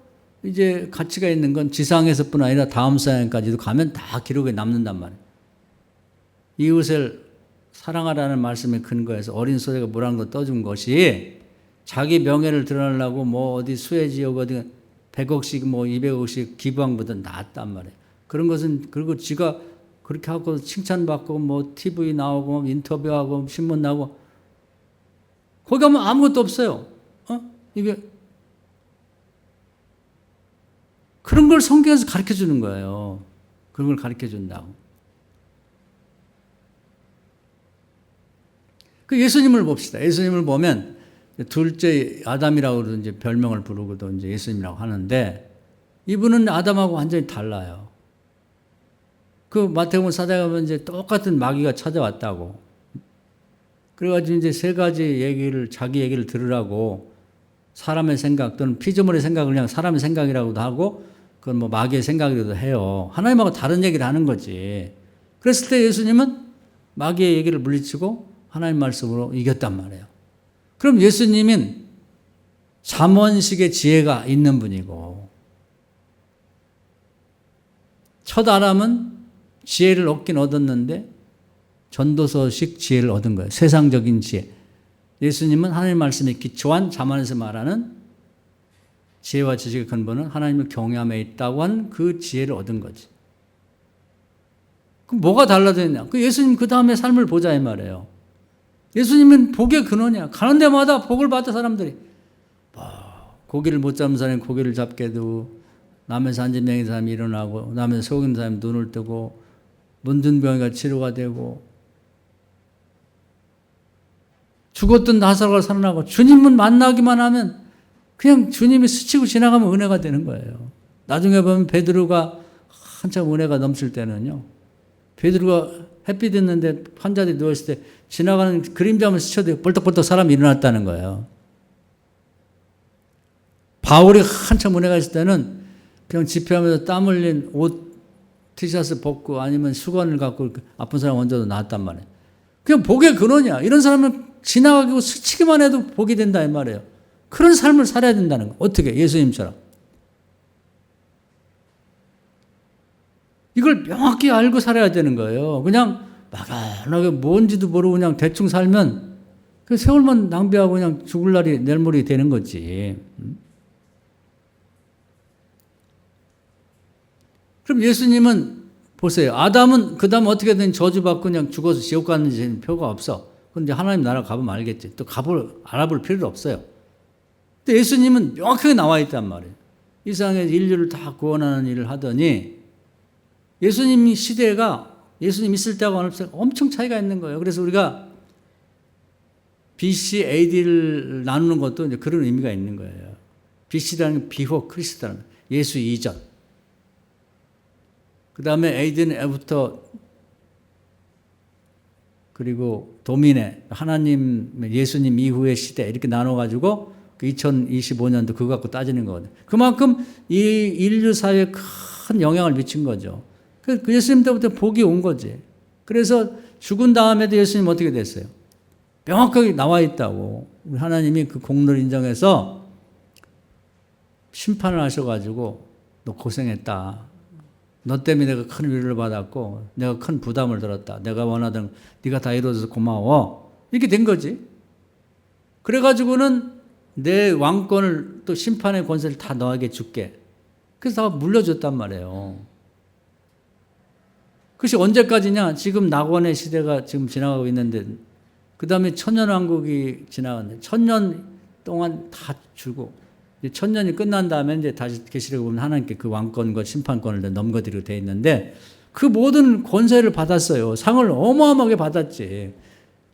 이제 가치가 있는 건 지상에서뿐 아니라 다음 세상까지도 가면 다 기록에 남는단 말이에요. 이웃을 사랑하라는 말씀에 근거해서 어린 소리가 물 한 거 떠준 것이 자기 명예를 드러내려고 뭐 어디 수혜지역 어디 100억씩 뭐 200억씩 기부한 것보다 낫단 말이에요. 그런 것은 그리고 지가 그렇게 하고 칭찬받고 뭐 TV 나오고 인터뷰하고 신문 나오고 거기 가면 아무것도 없어요. 이게 그런 걸 성경에서 가르쳐 주는 거예요. 그런 걸 가르쳐 준다고. 그 예수님을 봅시다. 예수님을 보면 둘째 아담이라고 이제 별명을 부르고도 이제 예수님이라고 하는데 이분은 아담하고 완전히 달라요. 그 마태복음 4장에 보면 이제 똑같은 마귀가 찾아왔다고. 그래가지고 이제 세 가지 얘기를 자기 얘기를 들으라고 사람의 생각 또는 피조물의 생각을 그냥 사람의 생각이라고도 하고 그건 뭐 마귀의 생각이라도 해요. 하나님하고 다른 얘기를 하는 거지. 그랬을 때 예수님은 마귀의 얘기를 물리치고 하나님 말씀으로 이겼단 말이에요. 그럼 예수님은 잠언식의 지혜가 있는 분이고 첫 아담은 지혜를 얻긴 얻었는데 전도서식 지혜를 얻은 거예요. 세상적인 지혜. 예수님은 하나님 말씀에 기초한 잠언에서 말하는 지혜와 지식의 근본은 하나님을 경외함에 있다고 한 그 지혜를 얻은 거지. 그럼 뭐가 달라졌냐? 그 예수님 그 다음에 삶을 보자 이 말이에요. 예수님은 복의 근원이야. 가는 데마다 복을 받아 사람들이. 고기를 못 잡는 사람이 고기를 잡게 되고 남에서 한진병인 사람이 일어나고 남에서 속인 사람이 눈을 뜨고 문둥병이가 치료가 되고 죽었던 나사로가 살아나고 주님은 만나기만 하면 그냥 주님이 스치고 지나가면 은혜가 되는 거예요. 나중에 보면 베드로가 한참 은혜가 넘칠 때는요. 베드로가 햇빛 있는데 환자들이 누워있을 때 지나가는 그림자만 스쳐도 벌떡벌떡 사람이 일어났다는 거예요. 바울이 한참 은혜가 있을 때는 그냥 집회하면서 땀 흘린 옷 티셔츠 벗고 아니면 수건을 갖고 아픈 사람 얹어도 나았단 말이에요. 그냥 복의 근원이야. 이런 사람은 지나가고 스치기만 해도 복이 된다 이 말이에요. 그런 삶을 살아야 된다는 거예요. 어떻게? 예수님처럼. 이걸 명확히 알고 살아야 되는 거예요. 그냥 막연하게 뭔지도 모르고 그냥 대충 살면 그 세월만 낭비하고 그냥 죽을 날이 내일 모레 되는 거지. 그럼 예수님은 보세요. 아담은 그 다음 어떻게든 저주받고 그냥 죽어서 지옥 갔는지 표가 없어. 그런데 하나님 나라 가보면 알겠지. 또 알아볼 필요도 없어요. 근데 예수님은 명확하게 나와 있단 말이에요. 이 세상에 인류를 다 구원하는 일을 하더니 예수님 시대가 예수님 있을 때하고 엄청 차이가 있는 거예요. 그래서 우리가 BC, AD를 나누는 것도 이제 그런 의미가 있는 거예요. BC라는 게 비호 크리스트라는 거예요. 예수 이전. 그 다음에 AD는 애부터 그리고 도미네 하나님 예수님 이후의 시대 이렇게 나눠가지고 2025년도 그거 갖고 따지는 거거든요. 그만큼 이 인류 사회에 큰 영향을 미친 거죠. 그 예수님 때부터 복이 온 거지. 그래서 죽은 다음에도 예수님 어떻게 됐어요? 명확하게 나와 있다고. 우리 하나님이 그 공로를 인정해서 심판을 하셔가지고 너 고생했다. 너 때문에 내가 큰 위로를 받았고 내가 큰 부담을 들었다. 내가 원하던 네가 다 이루어져서 고마워. 이렇게 된 거지. 그래가지고는 내 왕권을 또 심판의 권세를 다 너에게 줄게. 그래서 다 물려줬단 말이에요. 그것이 언제까지냐? 지금 낙원의 시대가 지금 지나가고 있는데 그 다음에 천년왕국이 지나갔는데 1000년 동안 다 주고 1000년이 끝난 다음에 이제 다시 계시록에 보면 하나님께 그 왕권과 심판권을 넘겨드리고 돼 있는데 그 모든 권세를 받았어요. 상을 어마어마하게 받았지.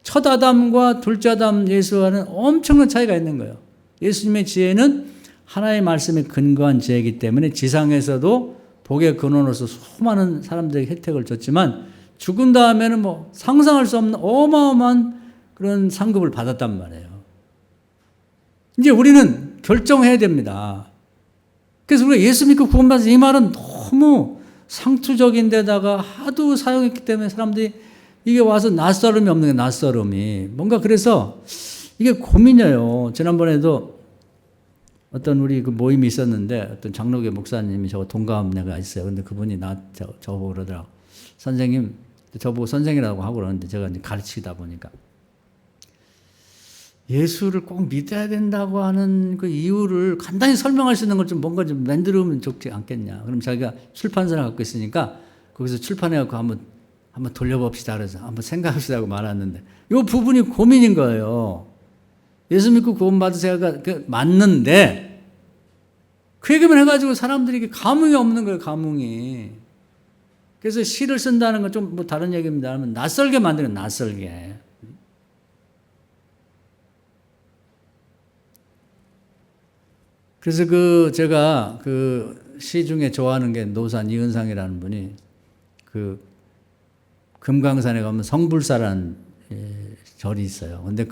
첫 아담과 둘째 아담 예수와는 엄청난 차이가 있는 거예요. 예수님의 지혜는 하나의 말씀에 근거한 지혜이기 때문에 지상에서도 복의 근원으로서 수많은 사람들에게 혜택을 줬지만 죽은 다음에는 뭐 상상할 수 없는 어마어마한 그런 상급을 받았단 말이에요. 이제 우리는 결정해야 됩니다. 그래서 우리가 예수 믿고 구원받아서 이 말은 너무 상투적인 데다가 하도 사용했기 때문에 사람들이 이게 와서 낯설음이 없는 게 낯설음이. 뭔가 그래서 이게 고민이에요. 지난번에도 어떤 우리 그 모임이 있었는데 어떤 장로교 목사님이 저거 동갑내가 있어요. 근데 그분이 저보고 그러더라고. 선생님, 저보고 선생이라고 하고 그러는데 제가 이제 가르치다 보니까 예수를 꼭 믿어야 된다고 하는 그 이유를 간단히 설명할 수 있는 걸 좀 뭔가 좀 만들면 좋지 않겠냐. 그럼 자기가 출판사를 갖고 있으니까 거기서 출판해갖고 한번 돌려봅시다. 그래서 한번 생각합시다 하고 말았는데 이 부분이 고민인 거예요. 예수 믿고 구원받으세요가 맞는데 그 얘기만 해가지고 사람들이 감흥이 없는 거예요. 감흥이. 그래서 시를 쓴다는 건 좀 뭐 다른 얘기입니다. 하면 낯설게 만드는 낯설게. 그래서 제가 그 시 중에 좋아하는 게 노산 이은상이라는 분이 그 금강산에 가면 성불사라는 절이 있어요. 근데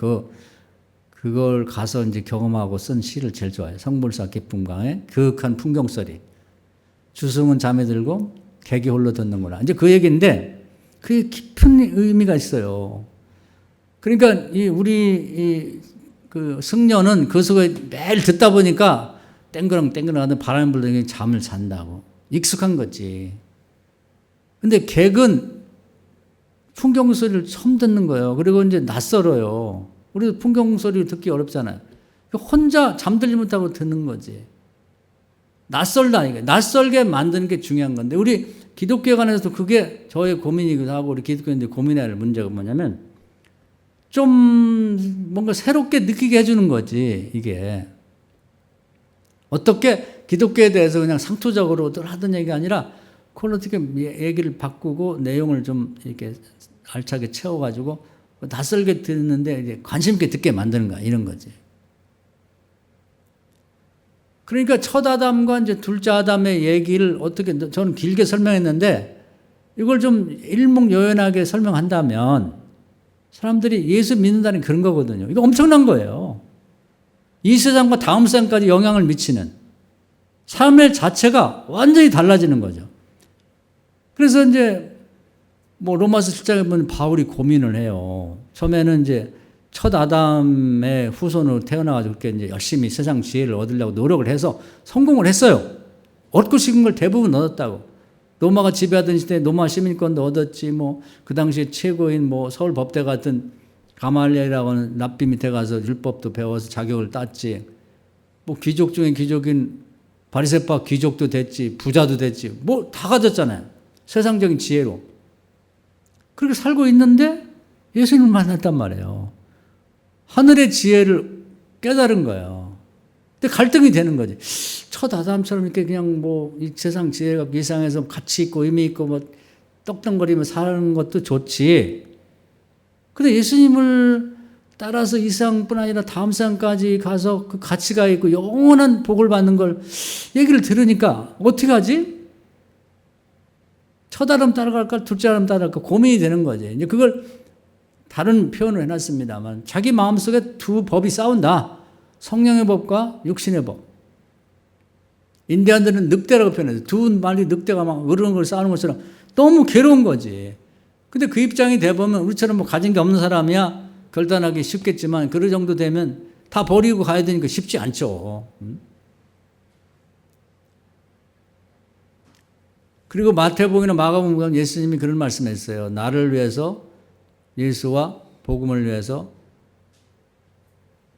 그걸 가서 이제 경험하고 쓴 시를 제일 좋아해요. 성불사 기쁨강의 그윽한 풍경소리. 주승은 잠에 들고 객이 홀로 듣는구나. 이제 그 얘기인데 그게 깊은 의미가 있어요. 그러니까 우리 그 승려는 그 속에 매일 듣다 보니까 땡그렁 하던 바람이 불더니 잠을 잔다고. 익숙한 거지. 근데 객은 풍경 소리를 처음 듣는 거예요. 그리고 이제 낯설어요. 우리도 풍경 소리를 듣기 어렵잖아요. 혼자 잠들지 못하고 듣는 거지. 낯설다. 이게. 낯설게 만드는 게 중요한 건데 우리 기독교에 관해서도 그게 저의 고민이기도 하고 우리 기독교인들 고민해야 할 문제가 뭐냐면 좀 뭔가 새롭게 느끼게 해주는 거지. 이게. 어떻게 기독교에 대해서 그냥 상투적으로 늘 하던 얘기가 아니라 그걸 어떻게 얘기를 바꾸고 내용을 좀 이렇게 알차게 채워가지고 낯설게 듣는데 이제 관심 있게 듣게 만드는 거야. 이런 거지. 그러니까 첫 아담과 이제 둘째 아담의 얘기를 어떻게 저는 길게 설명했는데 이걸 좀 일목요연하게 설명한다면 사람들이 예수 믿는다는 그런 거거든요. 이거 엄청난 거예요. 이 세상과 다음 세상까지 영향을 미치는 삶의 자체가 완전히 달라지는 거죠. 그래서 이제 뭐 로마서 7장에 보면 바울이 고민을 해요. 처음에는 이제 첫 아담의 후손으로 태어나가지고 그렇게 이제 열심히 세상 지혜를 얻으려고 노력을 해서 성공을 했어요. 얻고 싶은 걸 대부분 얻었다고. 로마가 지배하던 시대에 로마 시민권도 얻었지, 뭐, 그 당시에 최고인 뭐 서울 법대 같은 가말리엘이라고 하는 랍비 밑에 가서 율법도 배워서 자격을 땄지. 뭐 귀족 중에 귀족인 바리새파 귀족도 됐지, 부자도 됐지. 뭐 다 가졌잖아요. 세상적인 지혜로. 그렇게 살고 있는데 예수님을 만났단 말이에요. 하늘의 지혜를 깨달은 거예요. 근데 갈등이 되는 거지. 첫 아담처럼 이렇게 그냥 뭐 이 세상 지혜가 이 세상에서 가치 있고 의미 있고 뭐 떡덩거리며 사는 것도 좋지. 근데 예수님을 따라서 이 세상뿐 아니라 다음 세상까지 가서 그 가치가 있고 영원한 복을 받는 걸 얘기를 들으니까 어떻게 하지? 첫 아담 따라갈까 둘째 아담 따라갈까 고민이 되는 거지. 이제 그걸 다른 표현을 해놨습니다만 자기 마음속에 두 법이 싸운다. 성령의 법과 육신의 법. 인디안들은 늑대라고 표현해요. 두 마리 늑대가 막 어른걸 싸우는 것처럼 너무 괴로운 거지. 근데 그 입장이 돼보면 우리처럼 뭐 가진 게 없는 사람이야 결단하기 쉽겠지만 그런 정도 되면 다 버리고 가야 되니까 쉽지 않죠. 그리고 마태복음이나 마가복음 보면 예수님이 그런 말씀했어요. 나를 위해서 예수와 복음을 위해서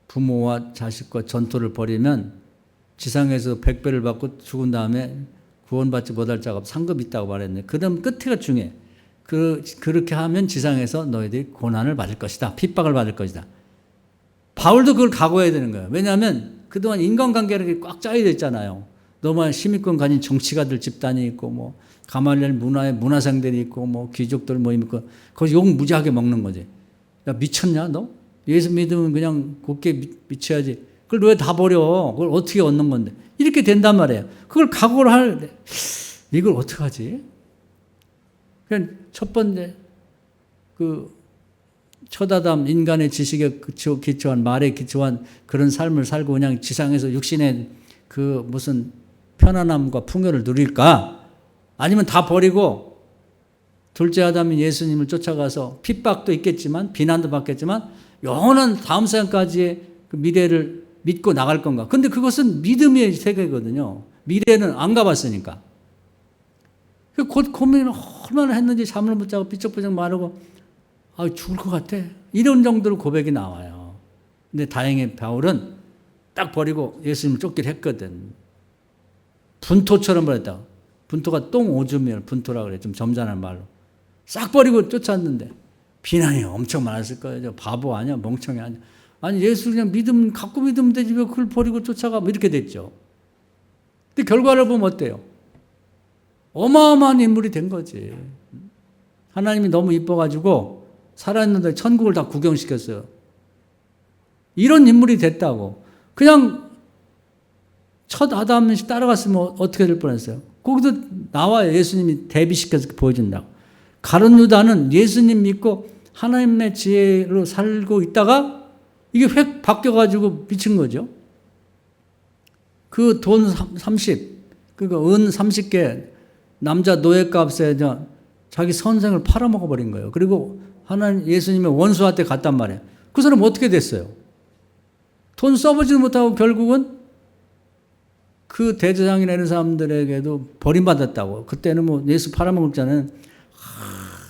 부모와 자식과 전토를 벌이면 지상에서 100배를 받고 죽은 다음에 구원받지 못할 자가 상급이 있다고 말했는데 그다음 끝에가 중요해. 그렇게 하면 지상에서 너희들이 고난을 받을 것이다. 핍박을 받을 것이다. 바울도 그걸 각오해야 되는 거예요. 왜냐하면 그동안 인간관계가 꽉 짜여져 있잖아요. 너무 힘있건 가진 정치가들 집단이 있고 뭐 가말리엘 문화의 문화생들이 있고 뭐 귀족들 모임 있고 거기서 욕 무지하게 먹는 거지. 야 미쳤냐 너? 예수 믿으면 그냥 곱게 미쳐야지. 그걸 왜 다 버려? 그걸 어떻게 얻는 건데? 이렇게 된단 말이에요. 그걸 각오를 할 이걸 어떻게 하지? 그냥 첫 번째 그 첫아담 인간의 지식에 기초한 말에 기초한 그런 삶을 살고 그냥 지상에서 육신의 그 무슨 편안함과 풍요를 누릴까? 아니면 다 버리고 둘째 아담인 예수님을 쫓아가서 핍박도 있겠지만 비난도 받겠지만 영원한 다음 세상까지의 그 미래를 믿고 나갈 건가? 근데 그것은 믿음의 세계거든요. 미래는 안 가봤으니까. 곧 고민을 얼마나 했는지 잠을 못 자고 삐쩍삐쩍 마르고 죽을 것 같아. 이런 정도로 고백이 나와요. 근데 다행히 바울은 딱 버리고 예수님을 쫓기를 했거든. 분토처럼 버렸다. 분토가 똥오줌이에요. 분토라고 그래. 좀 점잖은 말로. 싹 버리고 쫓았는데 비난이 엄청 많았을 거예요. 저 바보 아니야? 멍청이 아니야? 아니 예수 그냥 갖고 믿으면 되지 왜 그걸 버리고 쫓아가? 뭐 이렇게 됐죠. 근데 결과를 보면 어때요? 어마어마한 인물이 된 거지. 하나님이 너무 이뻐가지고 살아있는데 천국을 다 구경시켰어요. 이런 인물이 됐다고. 그냥 첫 아담 따라갔으면 어떻게 될 뻔했어요? 거기도 나와요. 예수님이 대비시켜서 보여준다고. 가룟 유다는 예수님 믿고 하나님의 지혜로 살고 있다가 이게 획 바뀌어가지고 미친 거죠. 그 돈 30, 그러니까 은 30개 남자 노예값에 자기 선생을 팔아먹어버린 거예요. 그리고 하나님 예수님의 원수한테 갔단 말이에요. 그 사람 어떻게 됐어요? 돈 써보지도 못하고 결국은 그 대제사장이나 이런 사람들에게도 버림받았다고. 그때는 뭐 예수 팔아먹었잖아요.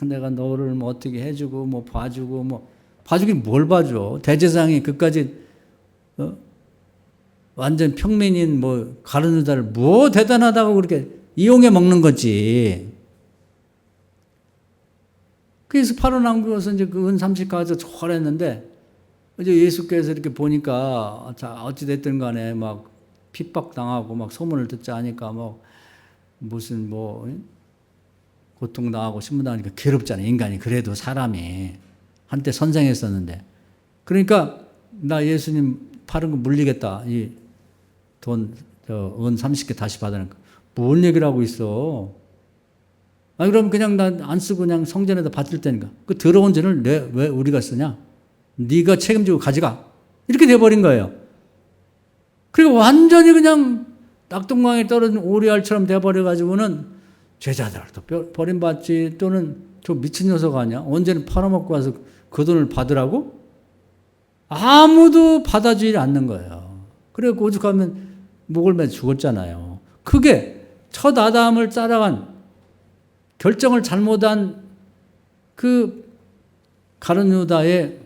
내가 너를 뭐 어떻게 해주고 뭐 봐주고 뭐 봐주긴 뭘 봐줘. 대제사장이 그까지 완전 평민인 뭐 가룟 유다를 뭐 대단하다고 그렇게 이용해 먹는 거지. 그래서 팔아남겨서 이제 그 은 30 가서 초월했는데 이제 예수께서 이렇게 보니까 자 어찌됐든 간에 막 핍박당하고 막 소문을 듣자 하니까 뭐 무슨 뭐 고통당하고 신문당하니까 괴롭잖아요. 인간이 그래도 사람이 한때 선생했었는데 그러니까 나 예수님 파는 거 물리겠다. 이 돈 은 30개 다시 받으니까 뭔 얘기를 하고 있어. 그럼 그냥 난 안 쓰고 그냥 성전에다 바칠 테니까 그 더러운 전을 왜 우리가 쓰냐? 네가 책임지고 가져가. 이렇게 돼버린 거예요. 그리고 완전히 그냥 낙동강에 떨어진 오리알처럼 돼버려가지고는 제자들도 버림받지 또는 저 미친 녀석 아니야? 언제는 팔아먹고 와서 그 돈을 받으라고? 아무도 받아주지 않는 거예요. 그래 오죽하면 목을 매 죽었잖아요. 그게 첫 아담을 따라간 결정을 잘못한 그 가룟 유다의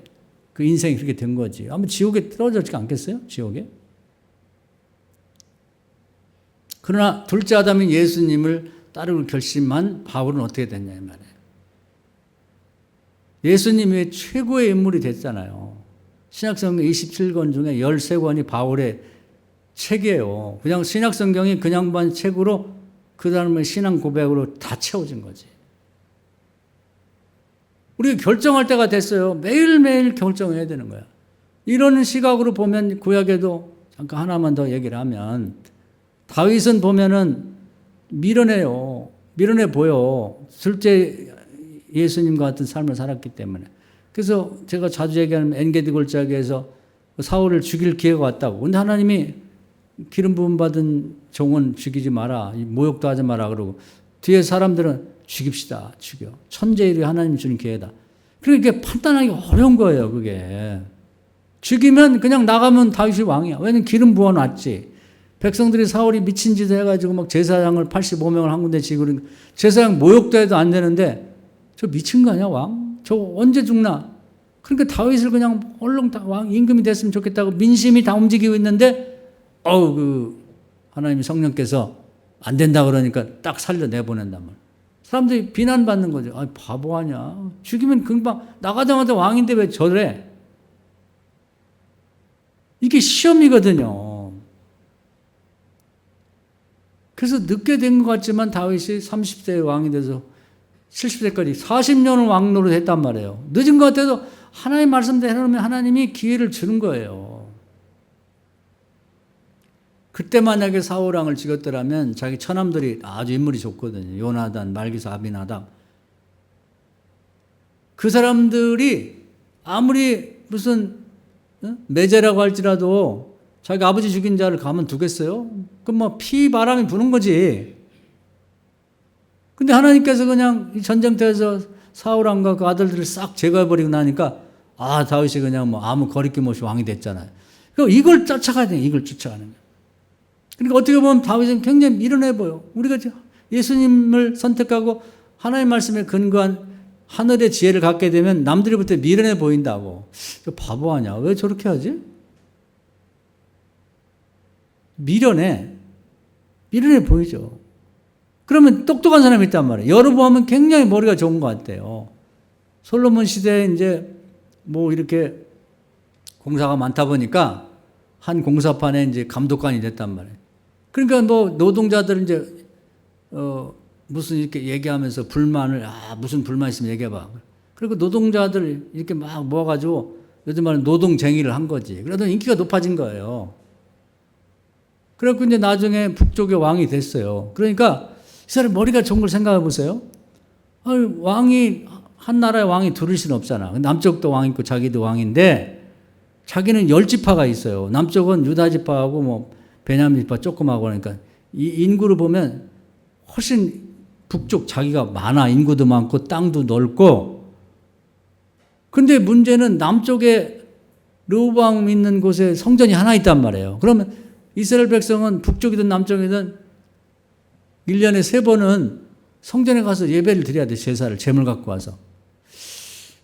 그 인생이 그렇게 된 거지. 아마 지옥에 떨어지지 않겠어요? 지옥에? 그러나 둘째 아담인 예수님을 따르고 결심한 바울은 어떻게 됐냐 이 말이에요. 예수님이 최고의 인물이 됐잖아요. 신약성경 27권 중에 13권이 바울의 책이에요. 그냥 신약 성경이 그냥 반 책으로 그 다음에 신앙 고백으로 다 채워진 거지. 우리가 결정할 때가 됐어요. 매일매일 결정해야 되는 거야. 이런 시각으로 보면 구약에도 잠깐 하나만 더 얘기를 하면 다윗은 보면은 밀어내요. 밀어내 보여. 실제 예수님과 같은 삶을 살았기 때문에. 그래서 제가 자주 얘기하는 엔게디 골짜기에서 사울을 죽일 기회가 왔다고. 근데 하나님이 기름 부음 받은 종은 죽이지 마라. 모욕도 하지 마라. 그러고 뒤에 사람들은 죽입시다. 죽여. 천재일이 하나님 주는 기회다. 그러니까 판단하기 어려운 거예요. 그게. 죽이면 그냥 나가면 다윗이 왕이야. 왜냐면 기름 부어놨지. 백성들이 사울이 미친 짓을 해가지고 막 제사장을 85명을 한 군데 지고 제사장 모욕도 해도 안 되는데 저 미친 거 아니야 왕? 저 언제 죽나? 그러니까 다윗을 그냥 얼른 왕 임금이 됐으면 좋겠다고 민심이 다 움직이고 있는데 하나님이 성령께서 안 된다 그러니까 딱 살려내보낸단 말이야. 사람들이 비난받는 거죠. 아, 바보 아니야. 죽이면 금방 나가자마자 왕인데 왜 저래? 이게 시험이거든요. 그래서 늦게 된 것 같지만 다윗이 30세에 왕이 돼서 70세까지 40년을 왕 노릇했단 말이에요. 늦은 것 같아도 하나님 말씀대로 해놓으면 하나님이 기회를 주는 거예요. 그때 만약에 사울 왕을 죽였더라면 자기 처남들이 아주 인물이 좋거든요. 요나단, 말기사, 아비나답. 그 사람들이 아무리 무슨 매제라고 할지라도 자기 아버지 죽인 자를 가만 두겠어요? 그럼 뭐 피바람이 부는 거지. 근데 하나님께서 그냥 이 전쟁터에서 사울 왕과 그 아들들을 싹 제거해버리고 나니까 다윗이 그냥 뭐 아무 거리낌 없이 왕이 됐잖아요. 그러니까 이걸 쫓아가야 돼요. 이걸 쫓아가는 거예요. 그러니까 어떻게 보면 다윗은 굉장히 미련해 보여. 우리가 예수님을 선택하고 하나님 말씀에 근거한 하늘의 지혜를 갖게 되면 남들이 볼 때 미련해 보인다고. 바보 아니야. 왜 저렇게 하지? 미련해 보이죠. 그러면 똑똑한 사람이 있단 말이에요. 여로보암은 굉장히 머리가 좋은 것 같아요. 솔로몬 시대에 이제 뭐 이렇게 공사가 많다 보니까 한 공사판에 이제 감독관이 됐단 말이에요. 그러니까 뭐 노동자들 이제 무슨 이렇게 얘기하면서 불만을 무슨 불만 있으면 얘기해봐. 그리고 노동자들 이렇게 막 모아가지고 요즘 말은 노동쟁의를 한 거지. 그러더니 인기가 높아진 거예요. 그래갖고 이제 나중에 북쪽의 왕이 됐어요. 그러니까 이 사람 머리가 좋은 걸 생각해 보세요. 왕이, 한 나라의 왕이 둘일 수는 없잖아. 남쪽도 왕 있고 자기도 왕인데 자기는 10지파가 있어요. 남쪽은 유다지파하고 뭐 베냐민지파 조그마하고 그러니까 이 인구를 보면 훨씬 북쪽 자기가 많아. 인구도 많고 땅도 넓고. 근데 문제는 남쪽에 르호보암 있는 곳에 성전이 하나 있단 말이에요. 그러면 이스라엘 백성은 북쪽이든 남쪽이든 1년에 3번은 성전에 가서 예배를 드려야 돼. 제사를, 제물 갖고 와서.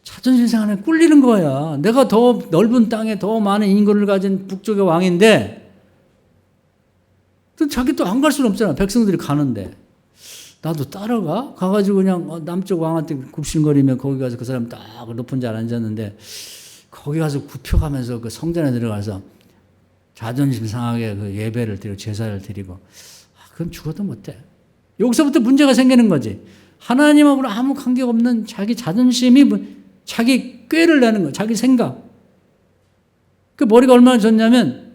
자존심 상하네. 꿀리는 거야. 내가 더 넓은 땅에 더 많은 인구를 가진 북쪽의 왕인데 또 자기 또 안 갈 수는 없잖아. 백성들이 가는데. 나도 따라가? 가가지고 그냥 남쪽 왕한테 굽신거리면 거기 가서 그 사람 딱 높은 자리에 앉았는데 거기 가서 굽혀가면서 그 성전에 들어가서 자존심 상하게 그 예배를 드리고 제사를 드리고 그건 죽어도 못해. 여기서부터 문제가 생기는 거지. 하나님하고는 아무 관계없는 자기 자존심이 자기 꾀를 내는 거야. 자기 생각. 그 머리가 얼마나 좋냐면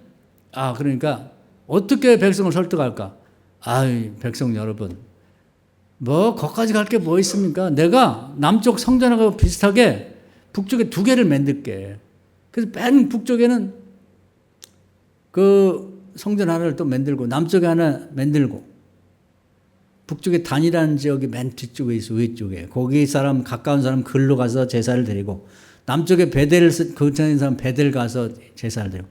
그러니까 어떻게 백성을 설득할까? 백성 여러분 뭐 거기까지 갈 게 뭐 있습니까? 내가 남쪽 성전하고 비슷하게 북쪽에 2개를 만들게. 그래서 맨 북쪽에는 그 성전 하나를 또 만들고 남쪽에 하나 만들고 북쪽에 단이라는 지역이 맨 뒤쪽에 있어. 위쪽에 거기 사람 가까운 사람 글로 가서 제사를 드리고 남쪽에 베델 거처인 사람 베델 가서 제사를 드리고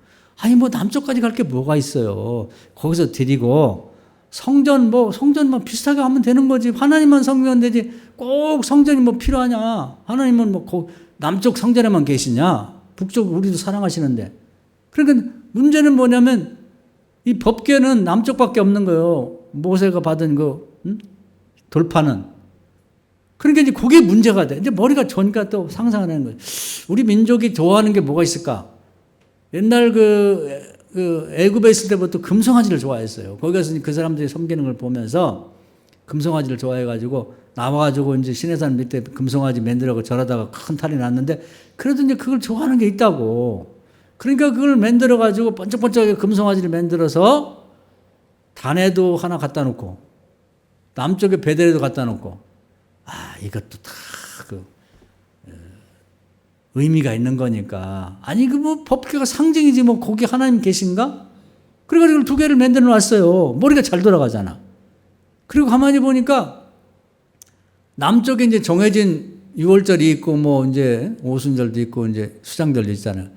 뭐 남쪽까지 갈 게 뭐가 있어요. 거기서 드리고 성전 비슷하게 하면 되는 거지. 하나님만 섬기면 되지. 꼭 성전이 뭐 필요하냐. 하나님은 뭐 남쪽 성전에만 계시냐. 북쪽 우리도 사랑하시는데. 그러니까 문제는 뭐냐면 이 법궤는 남쪽밖에 없는 거예요. 모세가 받은 돌파는. 그러니까 이제 그게 문제가 돼. 이제 머리가 좋으니까 또 상상하는 거예요. 우리 민족이 좋아하는 게 뭐가 있을까? 옛날 그 애굽에 있을 때부터 금송아지를 좋아했어요. 거기 가서 그 사람들이 섬기는 걸 보면서 금송아지를 좋아해가지고 나와가지고 이제 시내산 밑에 금송아지 만들라고 절하다가 큰 탈이 났는데 그래도 이제 그걸 좋아하는 게 있다고. 그러니까 그걸 만들어가지고 번쩍번쩍하게 금송아지를 만들어서 단에도 하나 갖다 놓고 남쪽에 베델에도 갖다 놓고 이것도 다 그 의미가 있는 거니까. 아니 그 뭐 법궤가 상징이지 뭐 거기 하나님 계신가? 그래가지고 두 개를 만들어 놨어요. 머리가 잘 돌아가잖아. 그리고 가만히 보니까 남쪽에 이제 정해진 6월절이 있고 뭐 이제 오순절도 있고 이제 수장절도 있잖아요.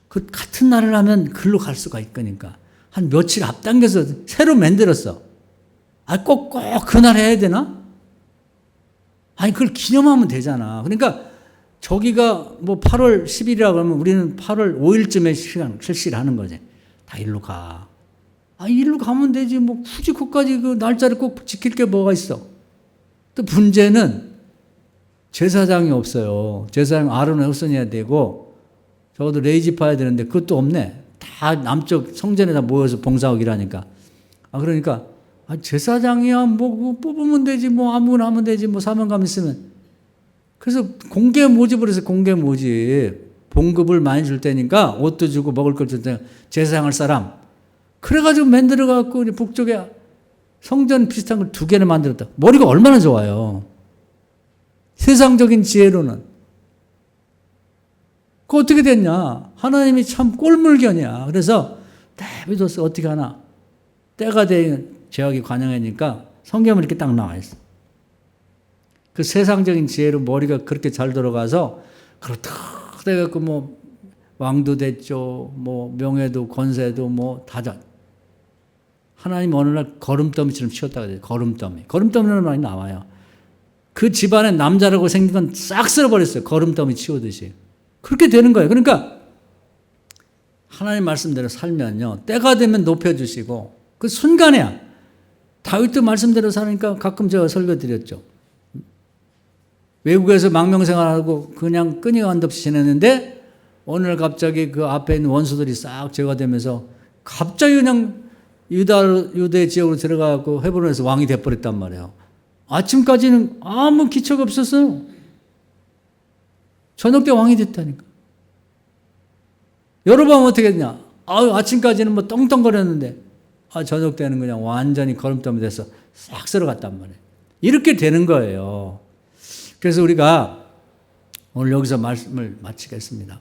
그 같은 날을 하면 글로 갈 수가 있으니까 한 며칠 앞당겨서 새로 만들었어. 꼭 그날 해야 되나? 아니 그걸 기념하면 되잖아. 그러니까 저기가 뭐 8월 10일이라고 하면 우리는 8월 5일쯤에 실시를 하는 거지. 다 일로 가. 일로 가면 되지. 뭐 굳이 그까지 그 날짜를 꼭 지킬 게 뭐가 있어. 또 문제는 제사장이 없어요. 제사장 아론의 후손이어야 되고 적어도 레이지 파야 되는데 그것도 없네. 다 남쪽 성전에 다 모여서 봉사하고 일하니까. 그러니까 제사장이야 뭐 뽑으면 되지 뭐 아무거나 하면 되지 뭐 사명감 있으면. 그래서 공개 모집을 해서 공개 모집 봉급을 많이 줄 테니까 옷도 주고 먹을 걸 줄 테니까 제사장할 사람. 그래가지고 만들어갖고 북쪽에 성전 비슷한 걸 2개를 만들었다. 머리가 얼마나 좋아요. 세상적인 지혜로는. 그거 어떻게 됐냐. 하나님이 참 꼴물견이야. 그래서 다비도스 어떻게 하나. 때가 되면 제약이 관영하니까 성경은 이렇게 딱 나와 있어. 그 세상적인 지혜로 머리가 그렇게 잘 들어가서 그렇다 돼갖고 뭐 왕도 됐죠. 뭐 명예도 권세도 뭐 다자. 하나님 어느 날 거름더미처럼 치웠다고 해요. 거름더미. 거름더미라는 말이 나와요. 그 집안에 남자라고 생긴 건 싹 쓸어버렸어요. 거름더미 치우듯이. 그렇게 되는 거예요. 그러니까 하나님 말씀대로 살면요. 때가 되면 높여주시고 그 순간이야. 다윗도 말씀대로 사니까 가끔 제가 설교 드렸죠. 외국에서 망명생활하고 그냥 끊임없이 지냈는데 오늘 갑자기 그 앞에 있는 원수들이 싹 제거되면서 갑자기 그냥 유대 지역으로 들어가고 헤브론에서 왕이 돼버렸단 말이에요. 아침까지는 아무 기초가 없었어요. 저녁 때 왕이 됐다니까. 여러분 어떻게 했냐? 아침까지는 뭐 떵떵거렸는데 저녁 때는 그냥 완전히 거름더미 돼서 싹 쓸어갔단 말이에요. 이렇게 되는 거예요. 그래서 우리가 오늘 여기서 말씀을 마치겠습니다.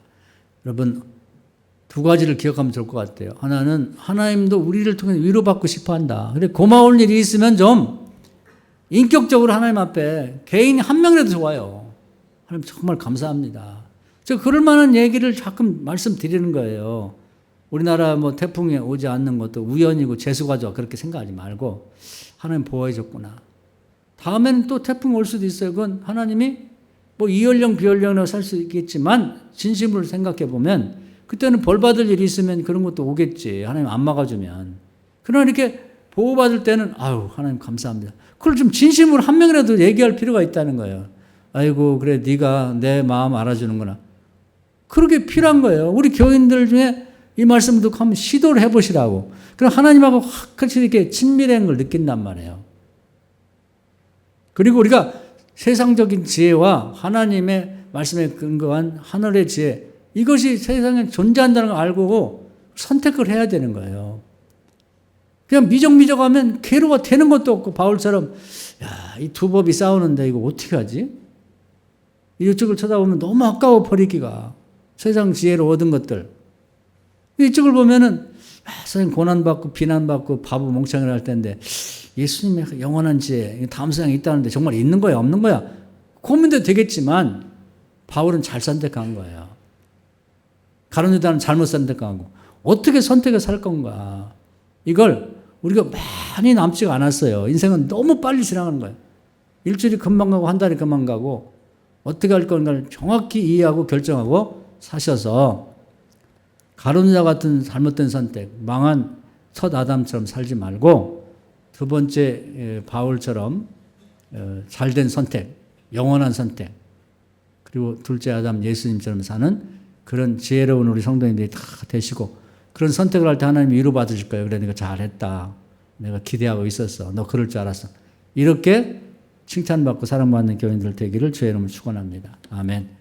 여러분 2가지를 기억하면 좋을 것 같아요. 하나는 하나님도 우리를 통해 위로받고 싶어 한다. 근데 고마울 일이 있으면 좀 인격적으로 하나님 앞에 개인 한 명이라도 좋아요. 하나님 정말 감사합니다. 제가 그럴 만한 얘기를 가끔 말씀드리는 거예요. 우리나라 뭐 태풍이 오지 않는 것도 우연이고 재수가 좋아 그렇게 생각하지 말고 하나님 보호해 줬구나. 다음에는 또 태풍 올 수도 있어요. 그건 하나님이 뭐 이연령 비연령으로 살 수 있겠지만 진심으로 생각해 보면 그때는 벌 받을 일이 있으면 그런 것도 오겠지. 하나님 안 막아주면. 그러나 이렇게 보호받을 때는 하나님 감사합니다. 그걸 좀 진심으로 한 명이라도 얘기할 필요가 있다는 거예요. 아이고 그래 네가 내 마음 알아주는구나. 그렇게 필요한 거예요. 우리 교인들 중에 이 말씀을 듣고 한번 시도를 해보시라고. 그럼 하나님하고 확실히 이렇게 친밀한 걸 느낀단 말이에요. 그리고 우리가 세상적인 지혜와 하나님의 말씀에 근거한 하늘의 지혜, 이것이 세상에 존재한다는 걸 알고 선택을 해야 되는 거예요. 그냥 미적미적하면 괴로워 되는 것도 없고 바울처럼 이 두 법이 싸우는데 이거 어떻게 하지? 이쪽을 쳐다보면 너무 아까워 버리기가. 세상 지혜로 얻은 것들. 이쪽을 보면은 세상 고난받고 비난받고 바보 멍청이를 할 텐데 예수님의 영원한 지혜, 다음 세상에 있다는데 정말 있는 거야 없는 거야? 고민도 되겠지만 바울은 잘 선택한 거예요. 가룟 유다는 잘못 선택하고 어떻게 선택을 살 건가? 이걸 우리가 많이 남지가 않았어요. 인생은 너무 빨리 지나가는 거예요. 일주일이 금방 가고 한 달이 금방 가고 어떻게 할 건가를 정확히 이해하고 결정하고 사셔서 가룟 유다 같은 잘못된 선택, 망한 첫 아담처럼 살지 말고 두 번째 바울처럼 잘된 선택, 영원한 선택, 그리고 둘째 아담 예수님처럼 사는 그런 지혜로운 우리 성도님들이 다 되시고 그런 선택을 할 때 하나님이 위로받으실 거예요. 그래, 네가 잘했다. 내가 기대하고 있었어. 너 그럴 줄 알았어. 이렇게 칭찬받고 사랑받는 교인들 되기를 주의 이름으로 축원합니다. 아멘.